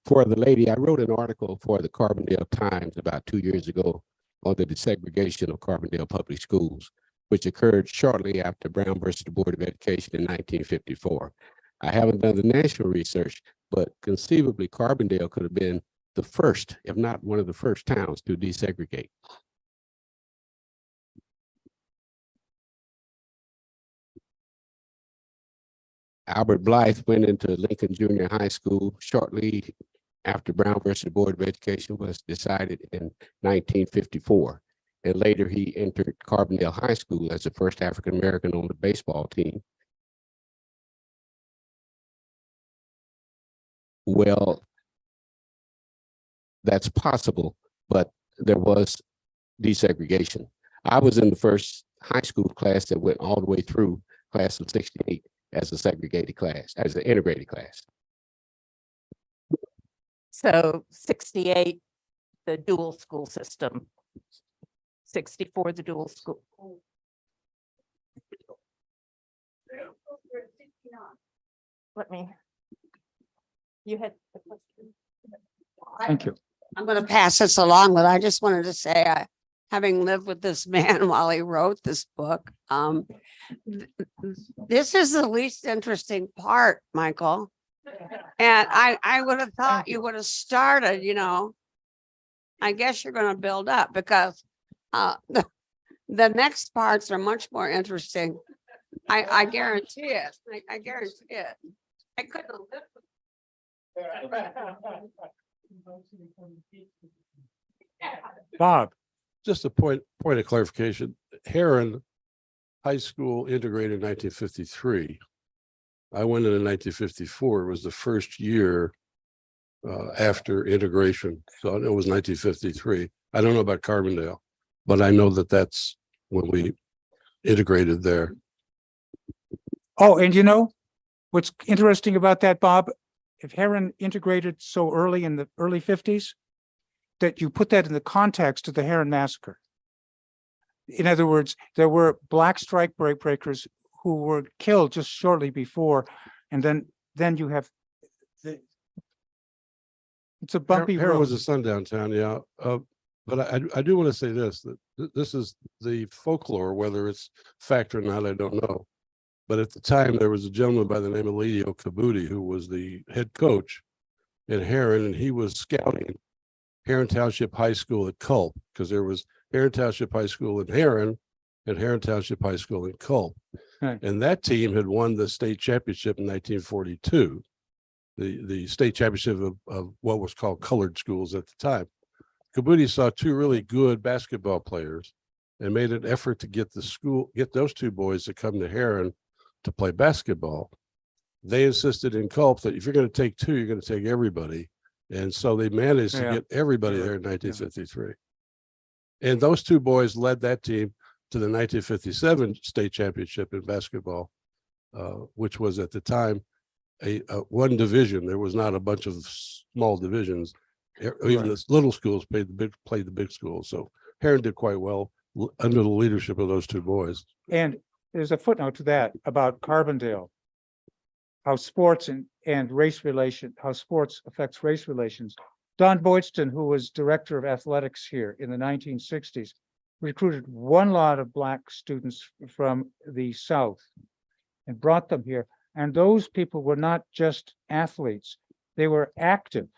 For the lady, I wrote an article for the Carbondale Times about 2 years ago on the desegregation of Carbondale public schools, which occurred shortly after Brown versus the Board of Education in 1954. I haven't done the national research, but conceivably Carbondale could have been the first, if not one of the first towns to desegregate. Albert Blythe went into Lincoln Junior High School shortly after Brown versus the Board of Education was decided in 1954. And later he entered Carbondale High School as the first African-American on the baseball team. Well, that's possible, but there was desegregation. I was in the first high school class that went all the way through, class of 68, as a segregated class, as an integrated class. So 68, the dual school system. 64, the dual school. Let me. You had the question. Thank you. I'm going to pass this along, but I just wanted to say, having lived with this man while he wrote this book, this is the least interesting part, Michael. And I would have thought you would have started, you know, I guess you're going to build up because the next parts are much more interesting. I guarantee it. I guarantee it. I couldn't have lived with Bob. Just a point of clarification. Heron High School integrated in 1953. I went in 1954. It was the first year after integration. So I know it was 1953. I don't know about Carbondale, but I know that that's when we integrated there. Oh, and you know, what's interesting about that, Bob, if Heron integrated so early in the early 50s, that you put that in the context of the Heron massacre. In other words, there were black strike breakers who were killed just shortly before, and then you have it's a bumpy Heron road. was a sundown town, yeah. But I do want to say this, that this is the folklore, whether it's fact or not, I don't know. But at the time, there was a gentleman by the name of Leo Kabuti, who was the head coach in Heron, and he was scouting Heron Township High School at Culp, because there was Heron Township High School in Heron and Heron Township High School in Culp. Right. And that team had won the state championship in 1942, the state championship of what was called colored schools at the time. Kabuti saw two really good basketball players and made an effort to get those two boys to come to Heron to play basketball. they insisted in Culp that if you're going to take two, you're going to take everybody. And so they managed to Yeah. get everybody there in 1953. And those two boys led that team to the 1957 state championship in basketball, which was at the time a one division. There was not a bunch of small divisions. Even the little schools played the big schools. So Heron did quite well under the leadership of those two boys. And there's a footnote to that about Carbondale. How sports and race relation, how sports affects race relations. Don Boydston, who was director of athletics here in the 1960s, recruited one lot of Black students from the South and brought them here. And those people were not just athletes, they were active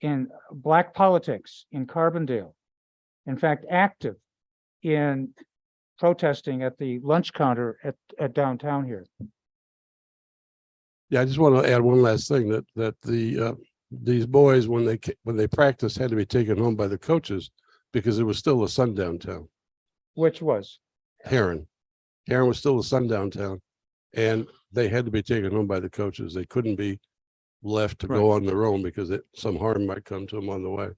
in Black politics in Carbondale. In fact, active in protesting at the lunch counter at downtown here. Yeah, I just want to add one last thing that these boys, when they practiced, had to be taken home by the coaches because it was still a sundown town. Which was? Heron was still a sundown town, and they had to be taken home by the coaches. They couldn't be left to go on their own because some harm might come to them on the way.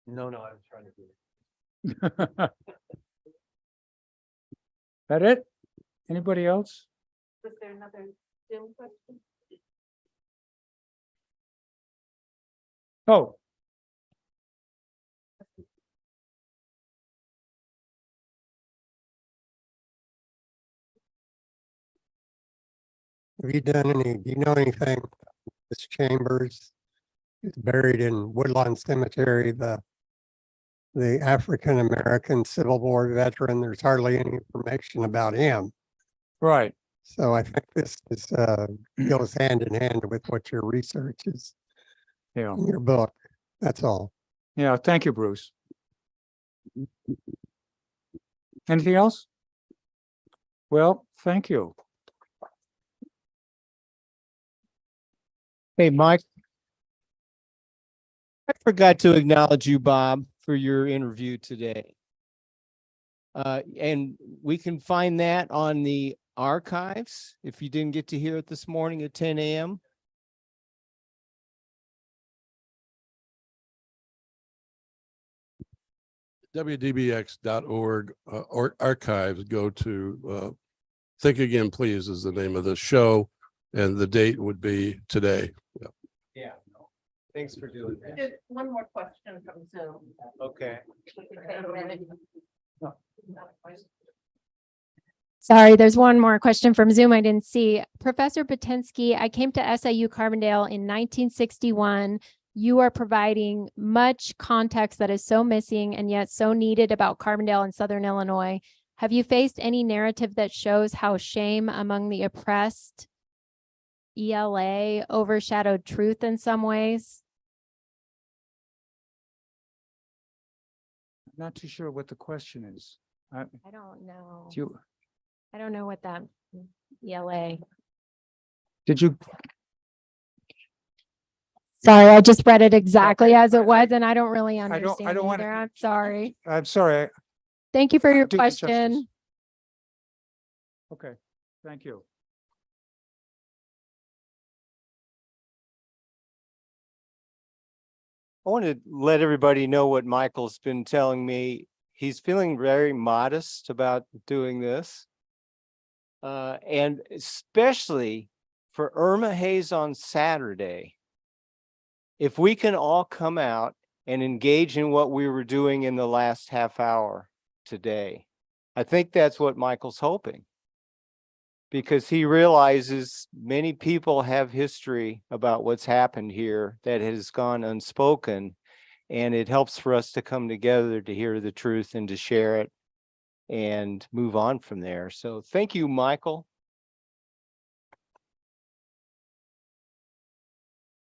No, I was trying to do it. That it? Anybody else? Was there another Zoom question? Oh, Have you done any, do you know anything? This Chambers is buried in Woodlawn Cemetery, the African-American Civil War veteran. There's hardly any information about him. right. So I think this is, goes hand in hand with what your research is Yeah. in your book. That's all. Yeah. Thank you, Bruce. Anything else? Well, thank you. Hey, Mike. I forgot to acknowledge you, Bob, for your interview today. And we can find that on the archives if you didn't get to hear it this morning at 10 a.m. WDBX.org or archives, go to Think Again, Please is the name of the show, and the date would be today. Yeah. Yeah. Thanks for doing that. Just one more question from Zoom. Okay. Sorry, there's one more question from Zoom I didn't see. Professor Batinski, I came to SIU Carbondale in 1961. You are providing much context that is so missing and yet so needed about Carbondale and Southern Illinois. Have you faced any narrative that shows how shame among the oppressed, ELA, overshadowed truth in some ways? Not too sure what the question is. I don't know. Do you, I don't know what that ELA. did you, Sorry, I just read it exactly as it was, and I don't really I understand don't wanna- either. I'm sorry. I'm sorry. Thank you for your Do it justice. question. Okay, thank you. I want to let everybody know what Michael's been telling me. He's feeling very modest about doing this. And especially for Irma Hayes on Saturday, if we can all come out and engage in what we were doing in the last half hour today, I think that's what Michael's hoping. Because he realizes many people have history about what's happened here that has gone unspoken. And it helps for us to come together to hear the truth and to share it and move on from there. So thank you, Michael.